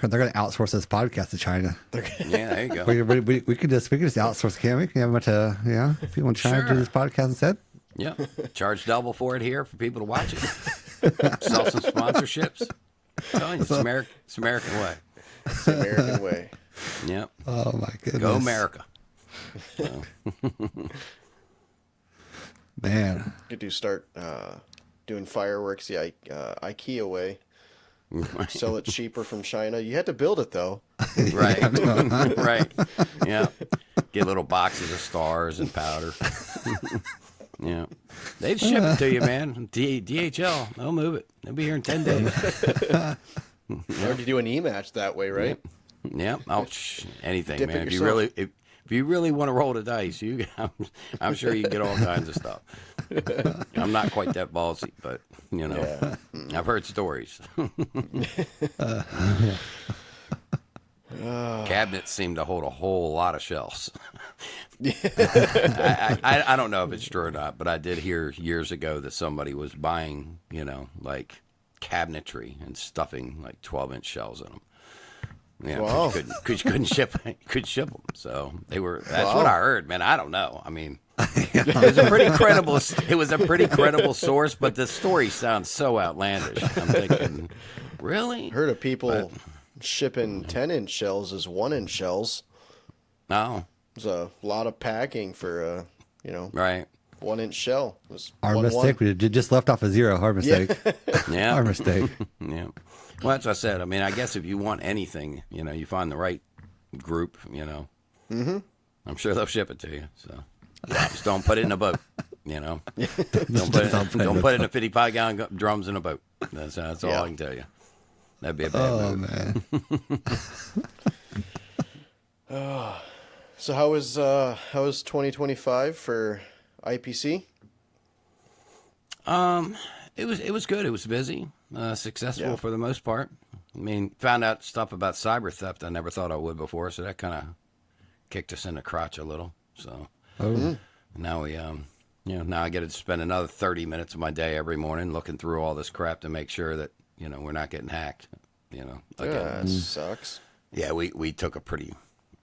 gonna outsource this podcast to China. Yeah, there you go. We could just outsource, can't we? Can have them to if people in China do this podcast instead. Yeah, charge double for it here for people to watch it. Sell some sponsorships. I'm telling you, it's American way. It's the American way. Yep. Oh my goodness. Go America. So. Man. Could you start doing fireworks the IKEA way? Sell it cheaper from China. You had to build it though. Right. Right. Yeah. Get little boxes of stars and powder. Yeah. They'd ship it to you, man. DHL. They'll move it. They'll be here in 10 days. Or you do an e-match that way, right? Yeah. Oh, anything, Dip man. it If you really want to roll the dice, I'm sure you can get all kinds of stuff. I'm not quite that ballsy, but I've heard stories. Cabinets seem to hold a whole lot of shelves. I don't know if it's true or not, but I did hear years ago that somebody was buying, like cabinetry and stuffing like 12-inch shelves in them. Yeah, wow. Because you couldn't ship them. So they were. That's what I heard, man. I don't know. I mean, it was a pretty credible. It was a pretty credible source, but the story sounds so outlandish. I'm thinking, really? Heard of people shipping 10-inch shells as 1-inch shells. No. There's a lot of packing for right. 1-inch shell. It was Our mistake. We just left off a 0. Our mistake. Yeah. Our mistake. Yeah. Well, that's what I said. I mean, I guess if you want anything, you find the right group, Mm-hmm. I'm sure they'll ship it to you. So just don't put it in a boat, Don't put it in a 55-gallon drums in a boat. That's all I can tell you. That'd be a bad move. Man. So how was 2025 for IPC? It was good. It was busy, successful for the most part. I mean, found out stuff about cyber theft I never thought I would before, so that kind of kicked us in the crotch a little. So now we, now I get to spend another 30 minutes of my day every morning looking through all this crap to make sure that we're not getting hacked. That sucks. Yeah, we took a pretty.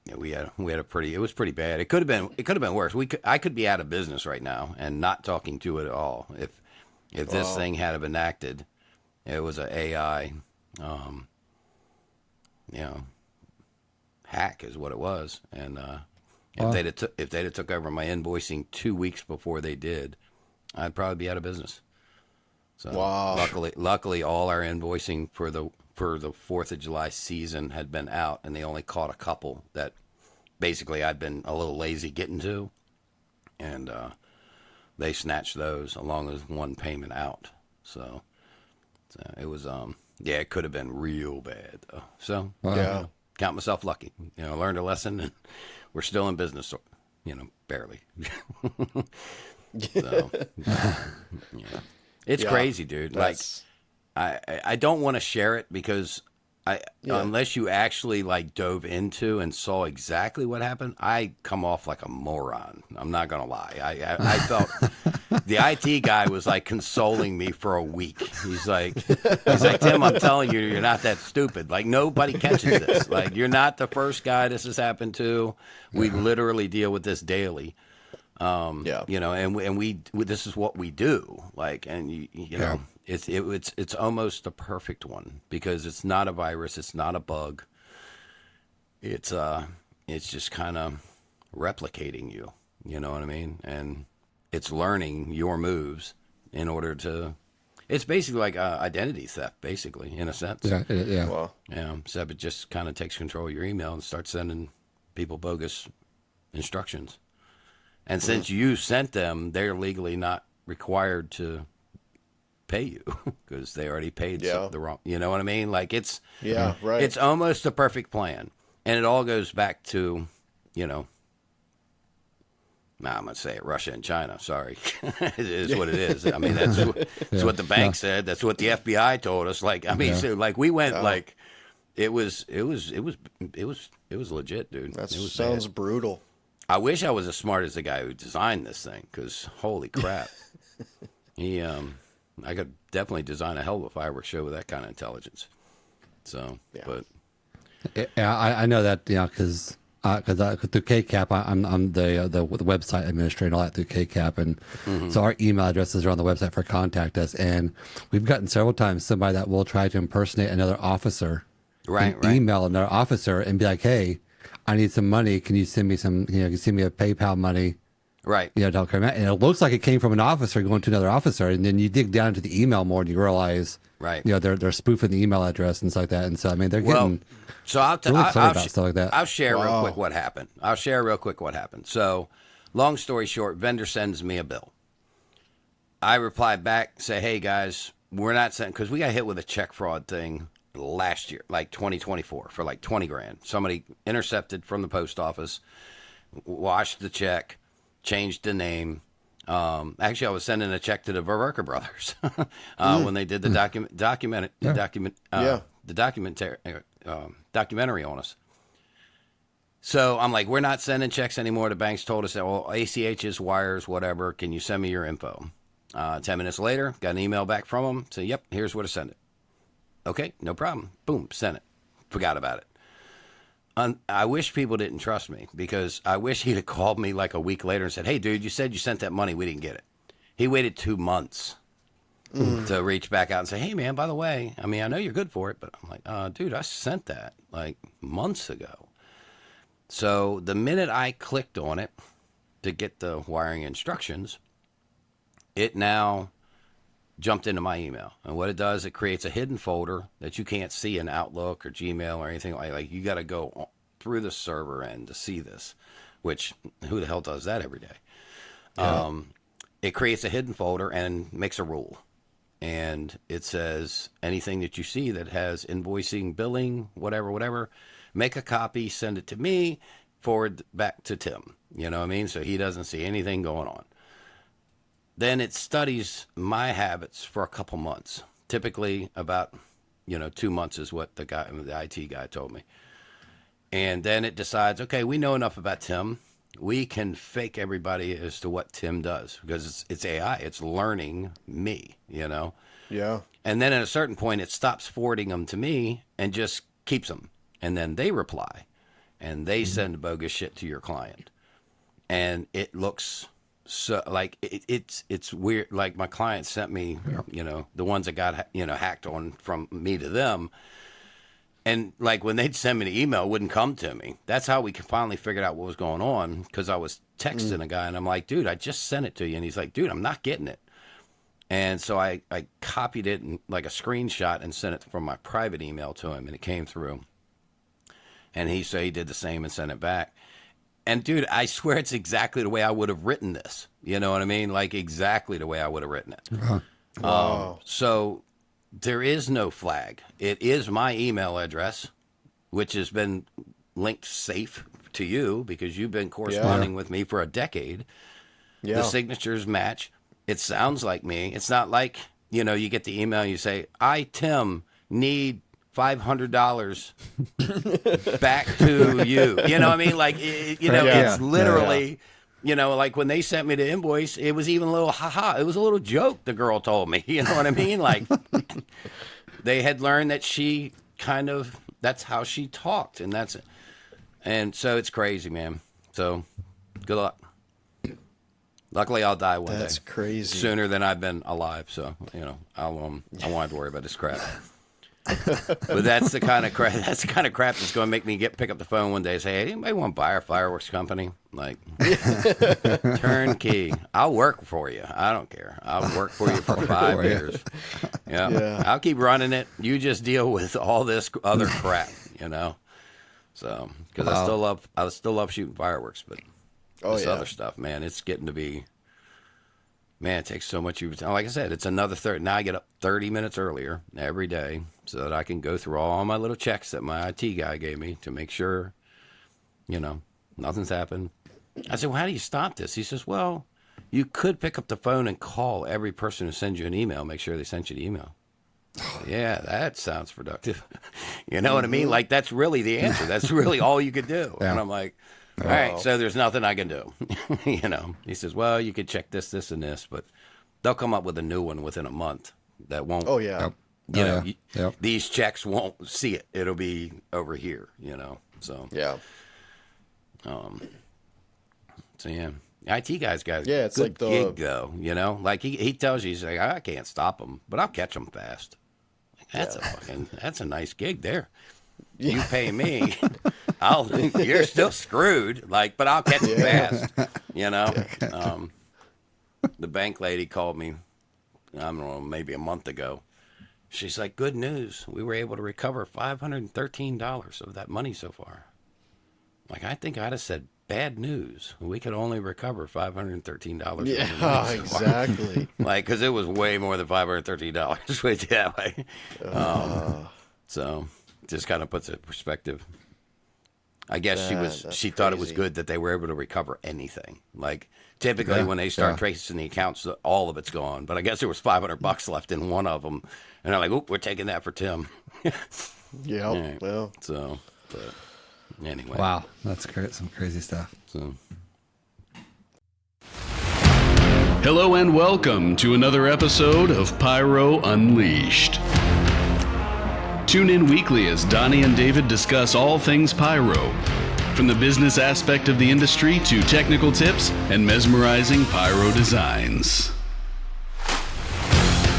Yeah, we had a pretty. It was pretty bad. It could have been worse. I could be out of business right now and not talking to it at all if this thing had been enacted. It was an AI, hack is what it was. And if they'd have took over my invoicing 2 weeks before they did, I'd probably be out of business. So luckily, all our invoicing for the 4th of July season had been out, and they only caught a couple that basically I'd been a little lazy getting to, and they snatched those along with one payment out. So it was it could have been real bad though. So count myself lucky. Learned a lesson, and we're still in business. Barely. So it's crazy, dude. Like. I don't want to share it because unless you actually dove into and saw exactly what happened, I come off like a moron. I'm not gonna lie. I felt the IT guy was consoling me for a week. He's like, Tim, I'm telling you, you're not that stupid. Nobody catches this. You're not the first guy this has happened to. We literally deal with this daily. And we this is what we do. It's almost the perfect one because it's not a virus, it's not a bug. It's just kind of replicating you. You know what I mean? And it's learning your moves in order to. It's basically like identity theft, basically, in a sense. Yeah. Wow. Yeah. Except it just kind of takes control of your email and starts sending people bogus instructions. And since you sent them, they're legally not required to pay you because they already paid the wrong. You know what I mean? It's right. It's almost a perfect plan, and it all goes back to I'm gonna say it, Russia and China. Sorry, it is what it is. I mean, that's what the bank said. That's what the FBI told us. So, we went it was legit, dude. That sounds brutal. I wish I was as smart as the guy who designed this thing, because holy crap, I could definitely design a hell of a fireworks show with that kind of intelligence. So, but Yeah, I know that, because through KCAP, I'm the website administrator and all that through KCAP, and so our email addresses are on the website for contact us, and we've gotten several times somebody that will try to impersonate another officer, Right. email another officer and be like, "Hey, I need some money. Can you send me some? Can you send me a PayPal money?" Right. Don't come out. And it looks like it came from an officer going to another officer, and then you dig down into the email more, and you realize, Right. they're spoofing the email address and stuff like that. And so, I mean, they're getting So I'll really clever about stuff like that. I'll share real quick what happened. So, long story short, vendor sends me a bill. I reply back, say, "Hey guys, we're not sending," because we got hit with a check fraud thing last year, like 2024, for like 20 grand. Somebody intercepted from the post office, washed the check, changed the name. Actually, I was sending a check to the Verwerker brothers when they did the documentary on us. So I'm like, we're not sending checks anymore. The banks told us that, well, ACHs, wires, whatever. Can you send me your info? 10 minutes later, got an email back from them. Say, yep, here's where to send it. Okay, no problem. Boom, sent it. Forgot about it. I wish people didn't trust me, because I wish he'd have called me like a week later and said, "Hey, dude, you said you sent that money. We didn't get it." He waited 2 months to reach back out and say, "Hey, man, by the way, I mean, I know you're good for it," but I'm like, dude, I sent that like months ago. So the minute I clicked on it to get the wiring instructions, it now jumped into my email. And what it does, it creates a hidden folder that you can't see in Outlook or Gmail or anything like you got to go through the server end to see this, which who the hell does that every day? Yeah. It creates a hidden folder and makes a rule. And it says anything that you see that has invoicing, billing, whatever, make a copy, send it to me, forward back to Tim. You know what I mean? So he doesn't see anything going on. Then it studies my habits for a couple months. Typically about, 2 months is what the IT guy told me. And then it decides, okay, we know enough about Tim. We can fake everybody as to what Tim does, because it's AI. It's learning me, Yeah. And then at a certain point, it stops forwarding them to me and just keeps them. And then they reply and they send bogus shit to your client. And it looks... So like it's weird. Like my client sent me, the ones that got hacked on from me to them, and like when they'd send me the email, it wouldn't come to me. That's how we finally figured out what was going on, because I was texting a guy and I'm like, dude, I just sent it to you, and he's like, dude, I'm not getting it. And so I copied it in like a screenshot and sent it from my private email to him, and it came through. And he said he did the same and sent it back. And, dude, I swear it's exactly the way I would have written this. You know what I mean? Like, exactly the way I would have written it. Wow. So there is no flag. It is my email address, which has been linked safe to you because you've been corresponding with me for a decade. Yeah. The signatures match. It sounds like me. It's not like, you get the email and you say, I, Tim, need $500 back to you. You know what I mean? Like, it's literally, like when they sent me the invoice, it was even a little it was a little joke the girl told me. You know what I mean? Like, they had learned that she that's how she talked, and that's it. And so it's crazy, man. So good luck. Luckily, I'll die one day. That's crazy. Sooner than I've been alive. So, I won't have to worry about this crap. But that's the kind of crap. That's the kind of crap that's going to make me pick up the phone one day and say, "Hey, anybody want to buy our fireworks company?" Like, turnkey. I'll work for you. I don't care. I'll work for you for 5 years. Yeah, I'll keep running it. You just deal with all this other crap. So because I still love shooting fireworks, but this other stuff, man, it's getting to be. Man, it takes so much of your time. Like I said, it's another 30. Now I get up 30 minutes earlier every day so that I can go through all my little checks that my IT guy gave me to make sure, nothing's happened. I said, well, how do you stop this? He says, well, you could pick up the phone and call every person who sends you an email, make sure they sent you the email. Yeah, that sounds productive. You know what I mean? Like, that's really the answer. That's really all you could do. Yeah. And I'm like, all right, so there's nothing I can do. He says, well, you could check this, and this, but they'll come up with a new one within a month that won't these checks won't see it. It'll be over here, so. Yeah. So, yeah. IT guy's got yeah, it's good like the gig, though, Like, he tells you, he's like, I can't stop them, but I'll catch them fast. That's a nice gig there. You pay me, you're still screwed, but I'll catch you fast, The bank lady called me, I don't know, maybe a month ago. She's like, good news. We were able to recover $513 of that money so far. I think I'd have said bad news. We could only recover $513. Yeah, exactly. Because it was way more than $513. Put it that way. So just kind of puts it in perspective. I guess she thought crazy. It was good that they were able to recover anything. Typically when they start tracing the accounts, all of it's gone. But I guess there was $500 left in one of them, and they're like, "Oop, we're taking that for Tim." Yeah. Right. Well. So, but anyway. Wow, that's some crazy stuff. So. Hello and welcome to another episode of Pyro Unleashed. Tune in weekly as Donnie and David discuss all things pyro, from the business aspect of the industry to technical tips and mesmerizing pyro designs.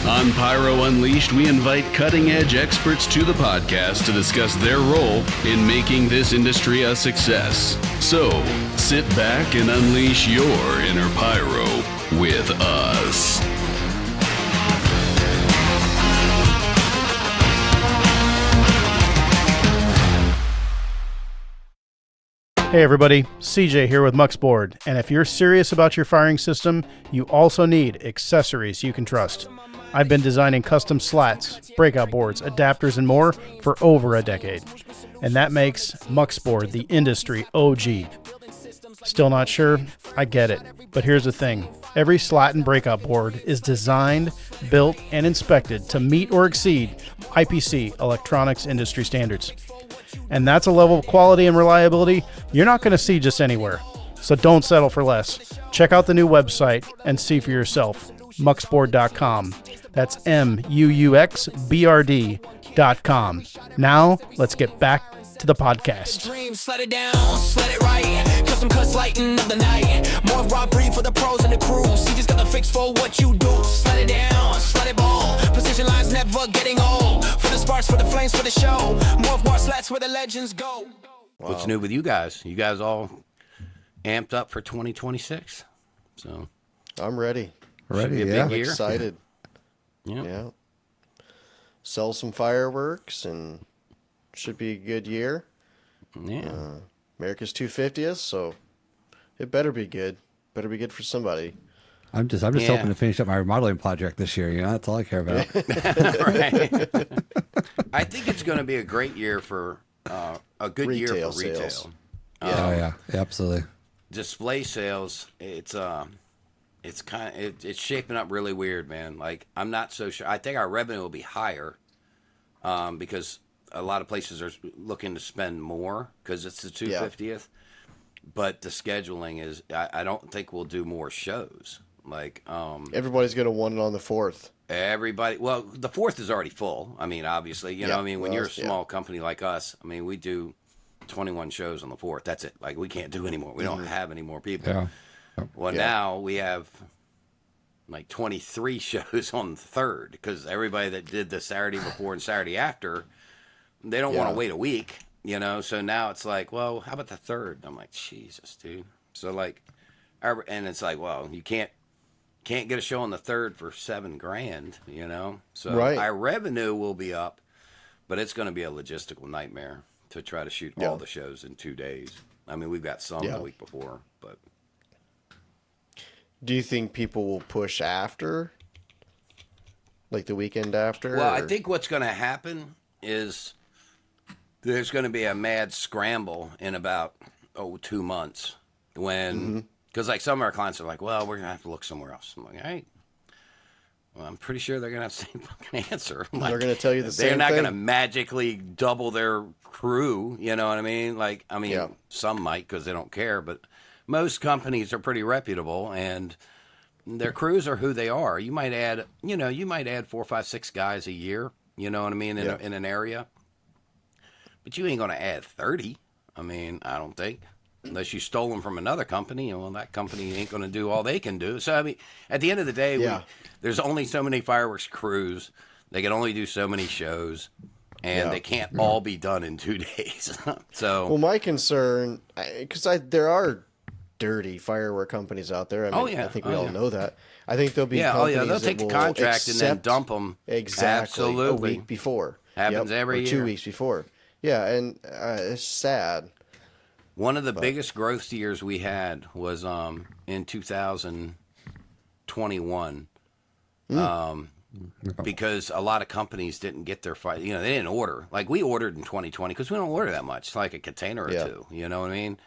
On Pyro Unleashed, we invite cutting-edge experts to the podcast to discuss their role in making this industry a success. So, sit back and unleash your inner pyro with us. Hey everybody, CJ here with Muxboard, and if you're serious about your firing system, you also need accessories you can trust. I've been designing custom slats, breakout boards, adapters, and more for over a decade, and that makes Muxboard the industry OG. Still not sure? I get it, but here's the thing. Every slat and breakout board is designed, built, and inspected to meet or exceed IPC electronics industry standards. And that's a level of quality and reliability you're not going to see just anywhere. So don't settle for less. Check out the new website and see for yourself. Muxboard.com. That's MUUXBRD.com. Now, let's get back to the podcast. Dream, slide it down, slide it right. Custom cuts lighting up the night. More robbery for the pros and the crews. He just got the fix for what you do. Slide it down, slide it ball. Precision lines never getting old. For the sparks, for the flames, for the show. More war slats where the legends go. Wow. What's new with you guys? You guys all amped up for 2026? So I'm ready. Ready, I'm excited. Yeah. Sell some fireworks and should be a good year. Yeah. America's 250th, so it better be good. Better be good for somebody. I'm just hoping to finish up my remodeling project this year. That's all I care about. Right. I think it's going to be a great year for a good Retail year for retail. sales. Yeah, absolutely. Display sales, it's shaping up really weird, man. I'm not so sure. I think our revenue will be higher because a lot of places are looking to spend more because it's the 250th. But the scheduling is, I don't think we'll do more shows. Everybody's going to want it on the 4th. Everybody, well, the 4th is already full. I mean, obviously, when you're a small company like us, we do 21 shows on the 4th. That's it. We can't do any more. We don't have any more people. Yeah. Well, now we have 23 shows on the 3rd because everybody that did the Saturday before and Saturday after, they don't want to wait a week, So now it's well, how about the 3rd? I'm like, Jesus, dude. So and it's well, you can't get a show on the 3rd for $7,000, So our revenue will be up, but it's going to be a logistical nightmare to try to shoot all the shows in 2 days. We've got some the week before, but. Do you think people will push after? The weekend after? Well, I think what's going to happen is there's going to be a mad scramble in about 2 months when, because some of our clients are well, we're going to have to look somewhere else. I'm like, hey, well, I'm pretty sure they're going to have the same fucking answer. They're going to tell you the same thing. They're not going to magically double their crew, you know what I mean? Some might because they don't care, but most companies are pretty reputable and their crews are who they are. You might add 4, 5, 6 guys a year You know what I mean? In an area. But you ain't going to add 30. I mean, I don't think. Unless you stole them from another company. Well, that company ain't going to do all they can do. So, I mean, at the end of the day, there's only so many fireworks crews. They can only do so many shows. And they can't all be done in 2 days. So, well, my concern, because there are dirty firework companies out there. I mean, I think we all know that. I think there'll be companies they'll take the contract and then dump them exactly a week before. Happens every year. 2 weeks before. Yeah, and it's sad. One of the biggest growth years we had was in 2021. Because a lot of companies didn't get their fire. They didn't order. Like we ordered in 2020 because we don't order that much. It's like a container or two. You know what I mean?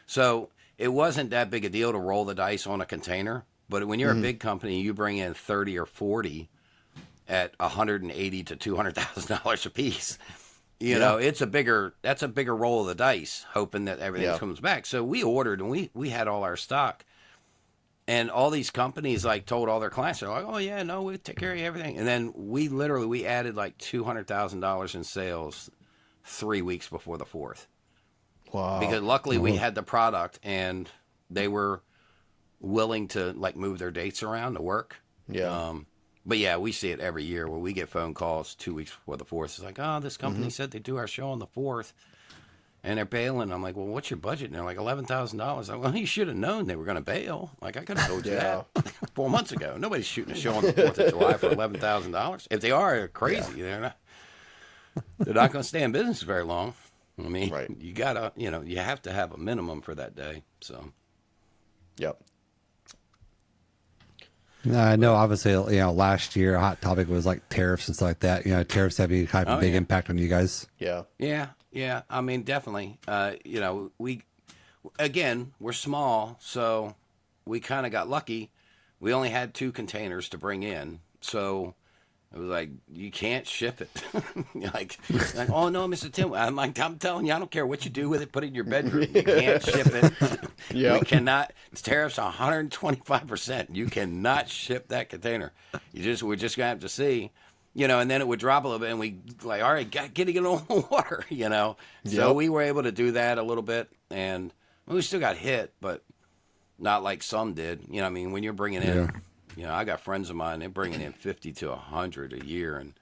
So it wasn't that big a deal to roll the dice on a container. But when you're a big company, you bring in 30 or 40 at $180,000 to $200,000 a piece. You know, that's a bigger roll of the dice, hoping that everything comes back. So we ordered and we had all our stock. And all these companies like told all their clients, they're like, "Oh yeah, no, we take care of everything." And then we added like $200,000 in sales 3 weeks before the 4th. Wow! Because luckily we had the product, and they were willing to like move their dates around to work. Yeah. But yeah, we see it every year where we get phone calls 2 weeks before the 4th. It's like, "Oh, this company said they do our show on the 4th." And they're bailing. I'm like, "Well, what's your budget?" And they're like, $11,000. I'm like, "Well, you should have known they were going to bail. Like, I could have told you that 4 months ago. Nobody's shooting a show on the 4th of July for $11,000. If they are, they're crazy. Yeah. They're not going to stay in business very long. I mean, you got to, you have to have a minimum for that day. So, yep. I know, obviously, last year, a hot topic was like tariffs and stuff like that. Tariffs have any kind of big impact on you guys? Yeah. Yeah, I mean, definitely. We're small, so we kind of got lucky. We only had 2 containers to bring in, so it was like, you can't ship it. like, "Oh no, Mr. Tim," I'm telling you, I don't care what you do with it. Put it in your bedroom. You can't ship it. We cannot. Tariffs 125%. You cannot ship that container. We're just gonna have to see. And then it would drop a little bit, and we like, all right, get it on the water, So we were able to do that a little bit, and we still got hit, but not like some did. I mean, when you're bringing in, I got friends of mine, they're bringing in 50 to 100 a year, and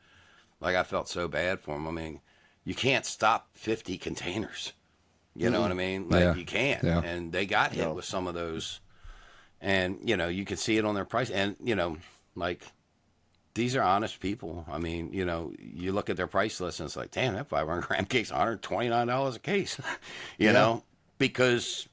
like I felt so bad for them. I mean, you can't stop 50 containers. You know what I mean? Like you can't, and they got hit with some of those, and you can see it on their price, and like. These are honest people. I mean, you look at their price list and it's like, damn, that 500-gram case, $129 a case, you know, because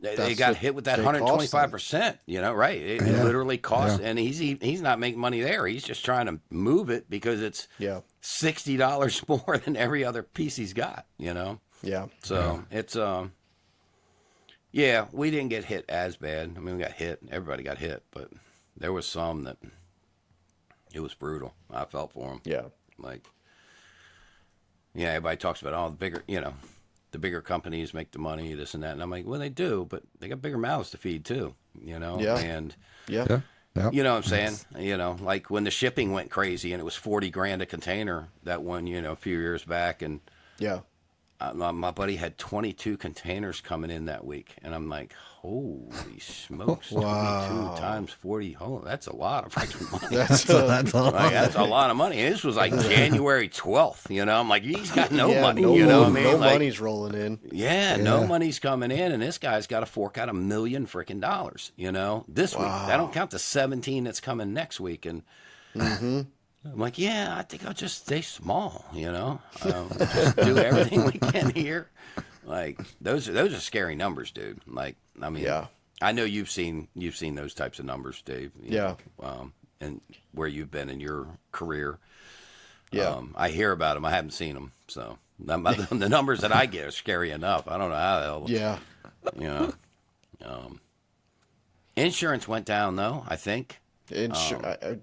they got hit with that 125%, right? It literally costs, and he's not making money there. He's just trying to move it because it's $60 more than every other piece he's got, Yeah. So it's, we didn't get hit as bad. I mean, we got hit. Everybody got hit, but there was some that... It was brutal. I felt for him. Yeah. Everybody talks about the bigger companies make the money, this and that. And I'm like, well, they do, but they got bigger mouths to feed too, Yeah. And you know what I'm saying? Like when the shipping went crazy and it was $40,000 a container that one, a few years back, and my buddy had 22 containers coming in that week, and I'm like, holy smokes, 22 times 40, that's a lot of freaking money. That's a lot of money. And this was like January 12th, I'm like, he's got no money, what I mean? No money's rolling in. No money's coming in, and this guy's got to fork out $1 million freaking dollars, this week. I don't count the 17 that's coming next week, and I'm like, I think I'll just stay small, just do everything we can here. Like those are scary numbers, dude. Like, I mean, I know you've seen those types of numbers, Dave. And where you've been in your career. I hear about them. I haven't seen them, so the numbers that I get are scary enough. I don't know how the hell. Insurance went down though, I think. I was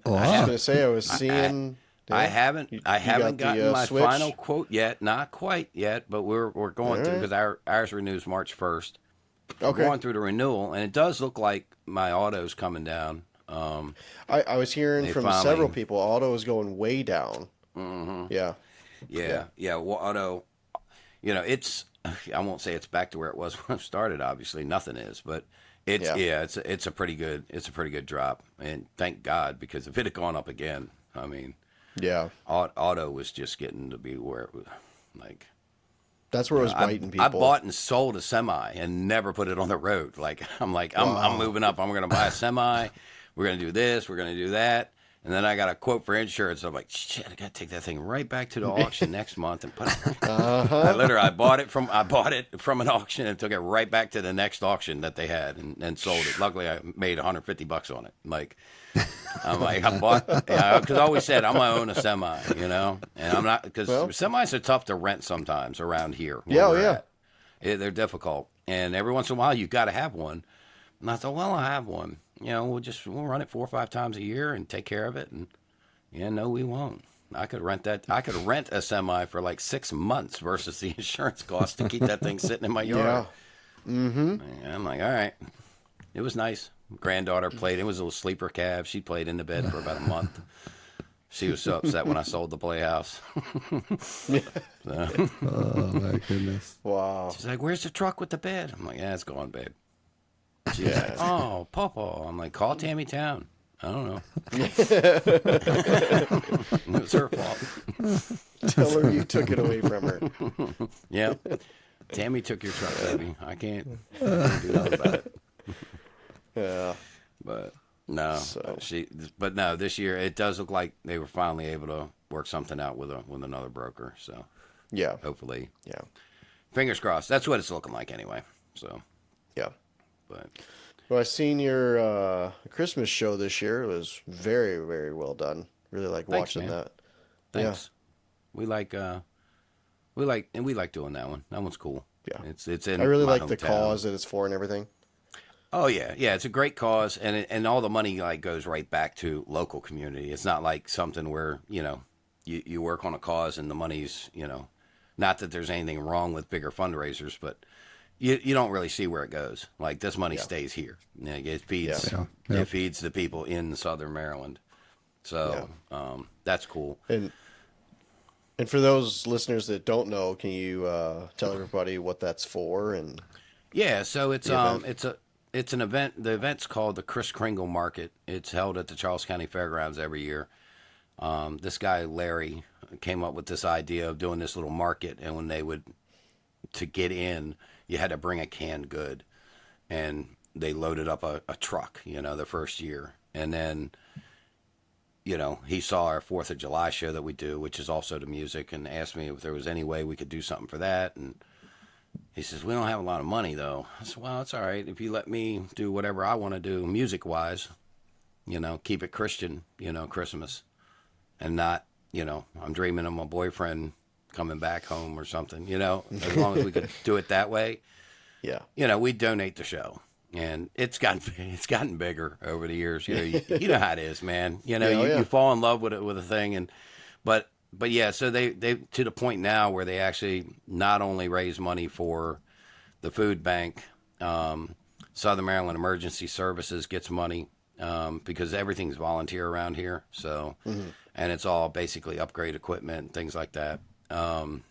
going to say, I was seeing. I haven't gotten my switch? Final quote yet. Not quite yet, but we're going through, because ours renews March 1st. We're going through the renewal, and it does look like my auto's coming down. I was hearing from several people, auto is going way down. Mm-hmm. Yeah. Well, auto, it's, I won't say it's back to where it was when I started. Obviously, nothing is, but it's a pretty good drop, and thank God, because if it had gone up again, I mean, auto was just getting to be where it was like. That's where it was biting people. I bought and sold a semi and never put it on the road. I'm moving up. I'm going to buy a semi. We're going to do this. We're going to do that. And then I got a quote for insurance. I'm like, shit, I got to take that thing right back to the auction next month and put it. I bought it from an auction and took it right back to the next auction that they had and sold it. Luckily, I made $150 on it. I bought, because I always said I'm going to own a semi, and I'm not, because semis are tough to rent sometimes around here. They're difficult, and every once in a while you got to have one. And I thought, well, I have one. We'll run it 4 or 5 times a year and take care of it. And no, we won't. I could rent a semi for like 6 months versus the insurance cost to keep that thing sitting in my yard. Yeah. Mm-hmm. And I'm like, all right. It was nice. Granddaughter played. It was a little sleeper cab. She played in the bed for about a month. She was so upset when I sold the playhouse. Oh my goodness! Wow. She's like, "Where's the truck with the bed?" I'm like, "Yeah, it's gone, babe." She's like, "Oh, Papa." I'm like, "Call Tammy Town." I don't know. It was her fault. Tell her you took it away from her. Yeah. Tammy took your truck, baby. I can't do nothing about it. Yeah. But no, this year it does look like they were finally able to work something out with another broker. So yeah, hopefully, yeah, fingers crossed. That's what it's looking like anyway. So yeah, but well, I seen your Christmas show this year. It was very, very well done. Really like watching that. Thanks. Yeah. We like doing that one. That one's cool. Yeah, it's in. I really like hometown. the cause that it's for and everything. Oh yeah, it's a great cause, and all the money goes right back to local community. It's not like something where you work on a cause and the money's not that there's anything wrong with bigger fundraisers, but you don't really see where it goes. Like this money stays here. It feeds it feeds the people in Southern Maryland, so that's cool. And for those listeners that don't know, can you tell everybody what that's for? And so it's an event. The event's called the Kris Kringle Market. It's held at the Charles County Fairgrounds every year. This guy, Larry, came up with this idea of doing this little market. And when to get in, you had to bring a canned good. And they loaded up a truck, the first year. And then, he saw our 4th of July show that we do, which is also the music, and asked me if there was any way we could do something for that. And he says, we don't have a lot of money, though. I said, well, it's all right. If you let me do whatever I want to do music-wise, keep it Christian, Christmas. And not, I'm dreaming of my boyfriend coming back home or something, as long as we could do it that way. Yeah. We donate the show. And it's gotten bigger over the years. You know how it is, man. You fall in love with a thing. But yeah, so they to the point now where they actually not only raise money for the food bank, Southern Maryland Emergency Services gets money because everything's volunteer around here. So, and it's all basically upgrade equipment and things like that. And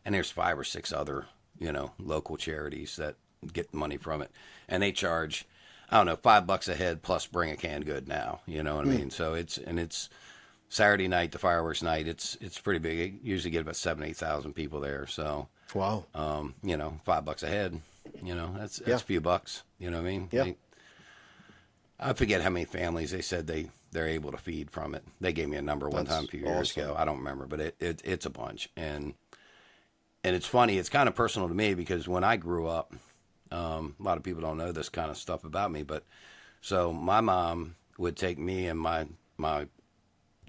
there's 5 or 6 other local charities that get money from it, and they charge I don't know $5 a head plus bring a canned good now. You know what I mean? So it's Saturday night, the fireworks night, it's pretty big. It usually get about 7,000-8,000 people there. So wow, $5 a head, that's a few bucks. You know what I mean? Yeah. I forget how many families they said they're able to feed from it. They gave me a number one time a few years ago. I don't remember, but it's a bunch. And it's funny. It's kind of personal to me because when I grew up, a lot of people don't know this kind of stuff about me, but so my mom would take me and my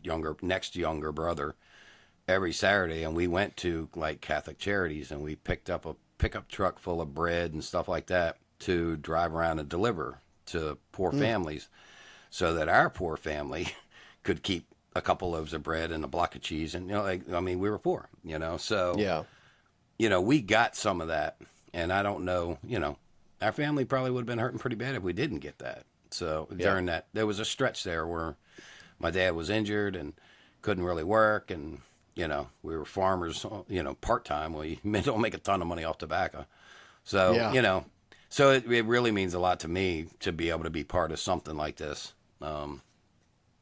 younger brother every Saturday, and we went to like Catholic Charities, and we picked up a pickup truck full of bread and stuff like that to drive around and deliver to poor families, so that our poor family could keep a couple loaves of bread and a block of cheese, and we were poor, so we got some of that, and I don't know, our family probably would have been hurting pretty bad if we didn't get that. So during that, there was a stretch there where my dad was injured, and couldn't really work, and we were farmers, part time. We don't make a ton of money off tobacco, so so it really means a lot to me to be able to be part of something like this, and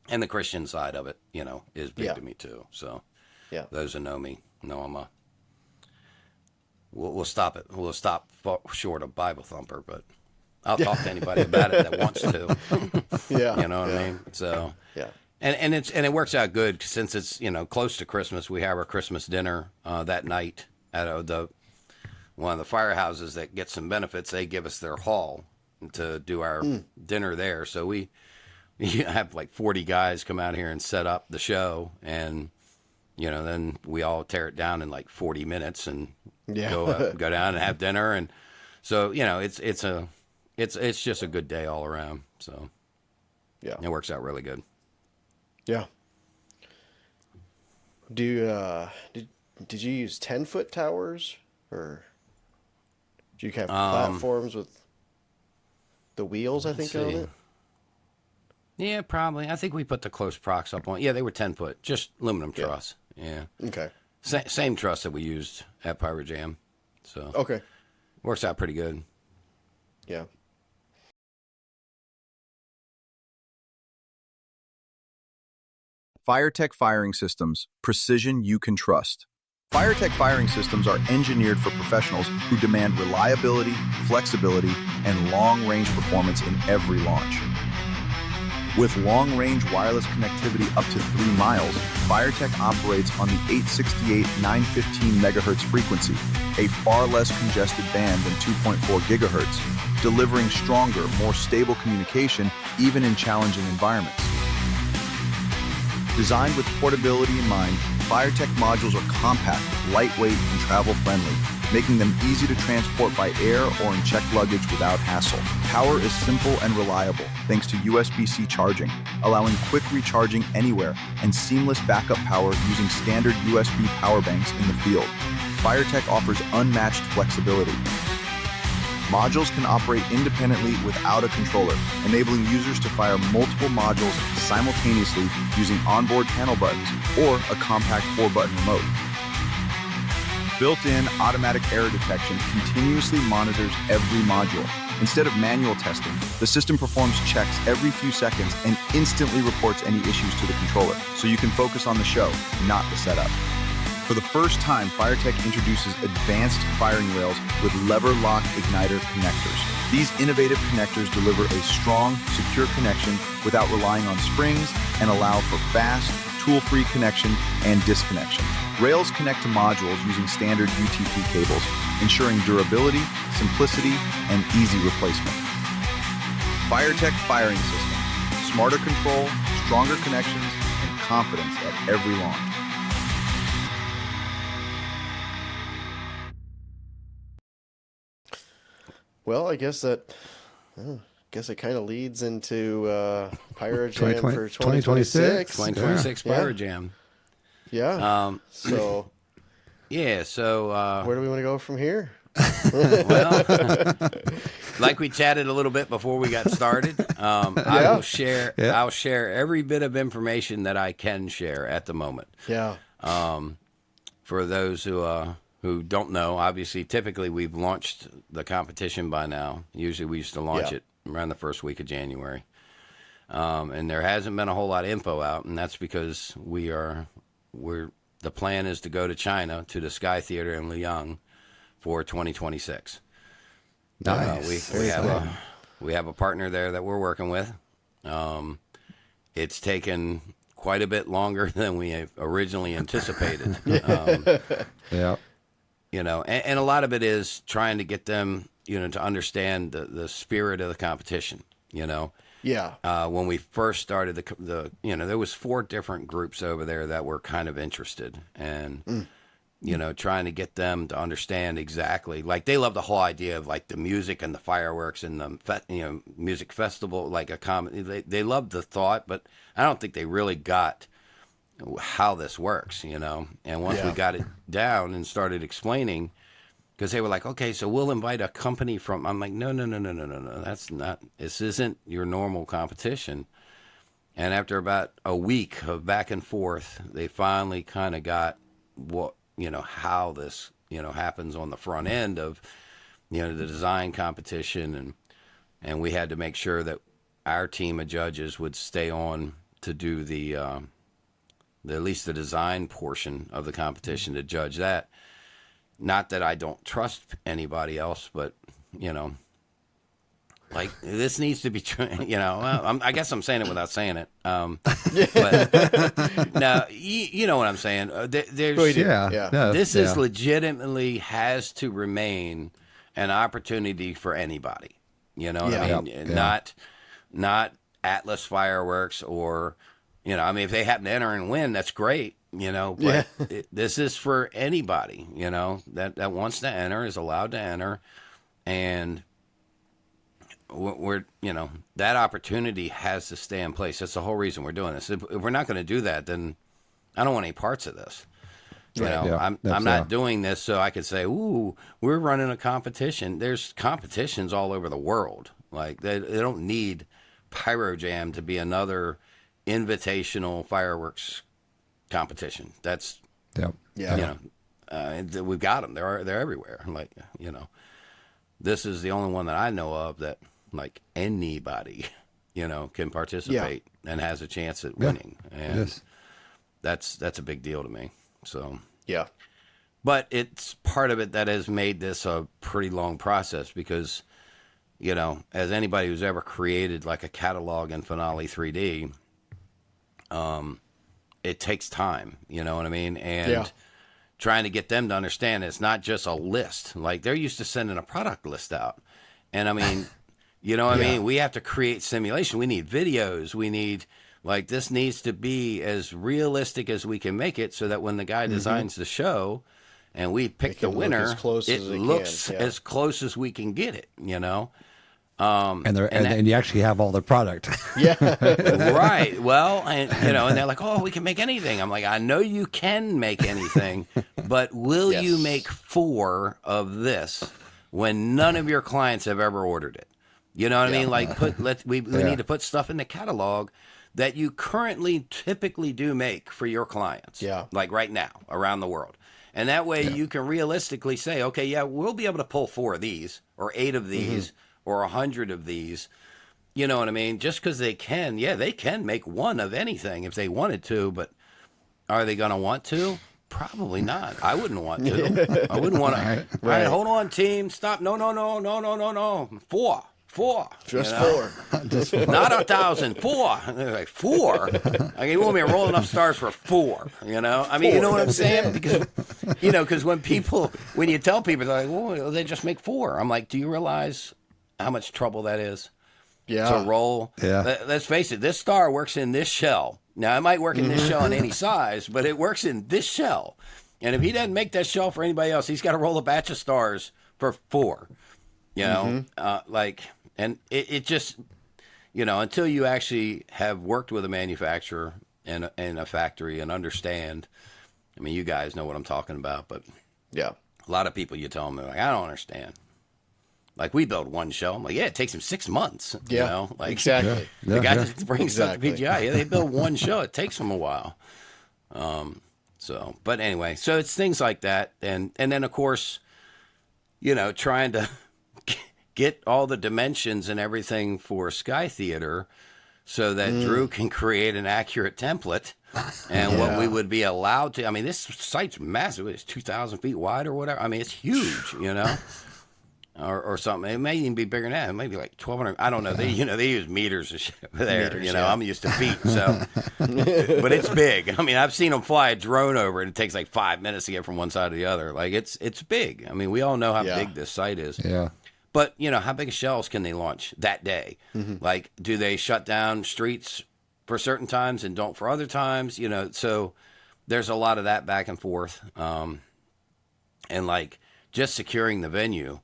the Christian side of it, is big to me too. So those who know me know I'm a. We'll stop it. We'll stop short of Bible thumper, but I'll talk to anybody about it that wants to. You know what I mean? So and it works out good since it's close to Christmas. We have our Christmas dinner that night at one of the firehouses that gets some benefits. They give us their hall to do our dinner there. So we have like 40 guys come out here and set up the show, and then we all tear it down in like 40 minutes and go down and have dinner. And so it's just a good day all around. So it works out really good. Yeah. Do you, did you use 10-foot towers, or do you have platforms with the wheels, I think, on it? Yeah, probably. I think we put the close procs up on. Yeah, they were 10-foot, just aluminum truss. Yeah. Okay. Same truss that we used at PyroJam. So okay, works out pretty good. Yeah. FireTech Firing Systems, precision you can trust. FireTech Firing Systems are engineered for professionals who demand reliability, flexibility, and long-range performance in every launch. With long-range wireless connectivity up to 3 miles, FireTech operates on the 868-915 MHz frequency, a far less congested band than 2.4 GHz, delivering stronger, more stable communication even in challenging environments. Designed with portability in mind, FireTech modules are compact, lightweight, and travel-friendly, making them easy to transport by air or in checked luggage without hassle. Power is simple and reliable thanks to USB-C charging, allowing quick recharging anywhere and seamless backup power using standard USB power banks in the field. FireTech offers unmatched flexibility. Modules can operate independently without a controller, enabling users to fire multiple modules simultaneously using onboard panel buttons or a compact 4-button remote. Built-in automatic error detection continuously monitors every module. Instead of manual testing, the system performs checks every few seconds and instantly reports any issues to the controller, so you can focus on the show, not the setup. For the first time, FireTech introduces advanced firing rails with lever lock igniter connectors. These innovative connectors deliver a strong, secure connection without relying on springs and allow for fast, tool-free connection and disconnection. Rails connect to modules using standard UTP cables, ensuring durability, simplicity, and easy replacement. FireTech Firing System. Smarter control, stronger connections, and confidence at every launch. Well, I guess that it kind of leads into PyroJam for 2026. 2026 PyroJam. Yeah. So. Yeah. So. Where do we want to go from here? Well, like we chatted a little bit before we got started, I will share. Yeah. I'll share every bit of information that I can share at the moment. Yeah. For those who don't know, obviously, typically we've launched the competition by now. Usually we used to launch it around the first week of January. And there hasn't been a whole lot of info out, and that's because the plan is to go to China, to the Sky Theater in Liang for 2026. Nice. We have a partner there that we're working with. It's taken quite a bit longer than we originally anticipated. And a lot of it is trying to get them, to understand the spirit of the competition, When we first started there was 4 different groups over there that were kind of interested, and, trying to get them to understand exactly, like they love the whole idea of like the music and the fireworks and the, music festival, like they love the thought, but I don't think they really got how this works, and once we got it down and started explaining, because they were like, okay, so we'll invite a company from, I'm like, no, this isn't your normal competition. And after about a week of back and forth, they finally kind of got how this, happens on the front end of, the design competition. And we had to make sure that our team of judges would stay on to do at least the design portion of the competition to judge that. Not that I don't trust anybody else, but, like this needs to be, I guess I'm saying it without saying it. But no, you know what I'm saying. This is legitimately has to remain an opportunity for anybody. You know what I mean? Not Atlas Fireworks or, if they happen to enter and win, that's great. But this is for anybody, that wants to enter is allowed to enter. And we're that opportunity has to stay in place. That's the whole reason we're doing this. If we're not going to do that, then I don't want any parts of this. I'm not doing this so I could say, ooh, we're running a competition. There's competitions all over the world. Like they don't need PyroJam to be another invitational fireworks competition. That's we've got them. They're everywhere. Like this is the only one that I know of that like anybody can participate and has a chance at winning. And that's a big deal to me. So but it's part of it that has made this a pretty long process because as anybody who's ever created like a catalog in Finale 3D, it takes time, you know what I mean? And trying to get them to understand it's not just a list. Like they're used to sending a product list out. And I mean, I mean? We have to create simulation. We need videos. We need, like, this needs to be as realistic as we can make it so that when the guy designs the show and we pick the winner, it looks as close as we can get it, And you actually have all the product. Right. Well, and they're like, oh, we can make anything. I'm like, I know you can make anything, but will you make 4 of this when none of your clients have ever ordered it? You know what I mean? Like, we need to put stuff in the catalog that you currently typically do make for your clients. Like right now around the world. And that way you can realistically say, okay, we'll be able to pull 4 of these or 8 of these. Or 100 of these, you know what I mean? Just because they can, they can make 1 of anything if they wanted to, but are they going to want to? Probably not. I wouldn't want to. I wouldn't want to. All right, hold on, team. Stop. No. 4. Just 4. Just 4. Not 1,000. 4. They're like, 4? Like, you want me to roll enough stars for 4? I mean, you know what I'm saying? Because when you tell people, they're like, well, they just make 4. I'm like, do you realize how much trouble that is to roll? Let's face it, this star works in this shell. Now, it might work in this shell in any size, but it works in this shell. And if he doesn't make that shell for anybody else, he's got to roll a batch of stars for 4. And it just, until you actually have worked with a manufacturer in a factory and understand, I mean, you guys know what I'm talking about, but a lot of people, you tell them, they're like, I don't understand. Like, we build 1 shell. I'm like, it takes them 6 months. Like, exactly. The guy just brings stuff to PGI. They build 1 shell. It takes them a while. But anyway, so it's things like that. And then, of course, trying to get all the dimensions and everything for Sky Theater so that Drew can create an accurate template and what we would be allowed to. I mean, this site's massive. It's 2,000 feet wide or whatever. I mean, it's huge, or something. It may even be bigger than that. It may be like 1,200. I don't know. They use meters and shit over there. I'm used to feet, so. But it's big. I mean, I've seen them fly a drone over, and it takes like 5 minutes to get from one side to the other. Like it's big. I mean, we all know how big this site is. Yeah. But how big shells can they launch that day? Like, do they shut down streets for certain times and don't for other times? So there's a lot of that back and forth, and like just securing the venue.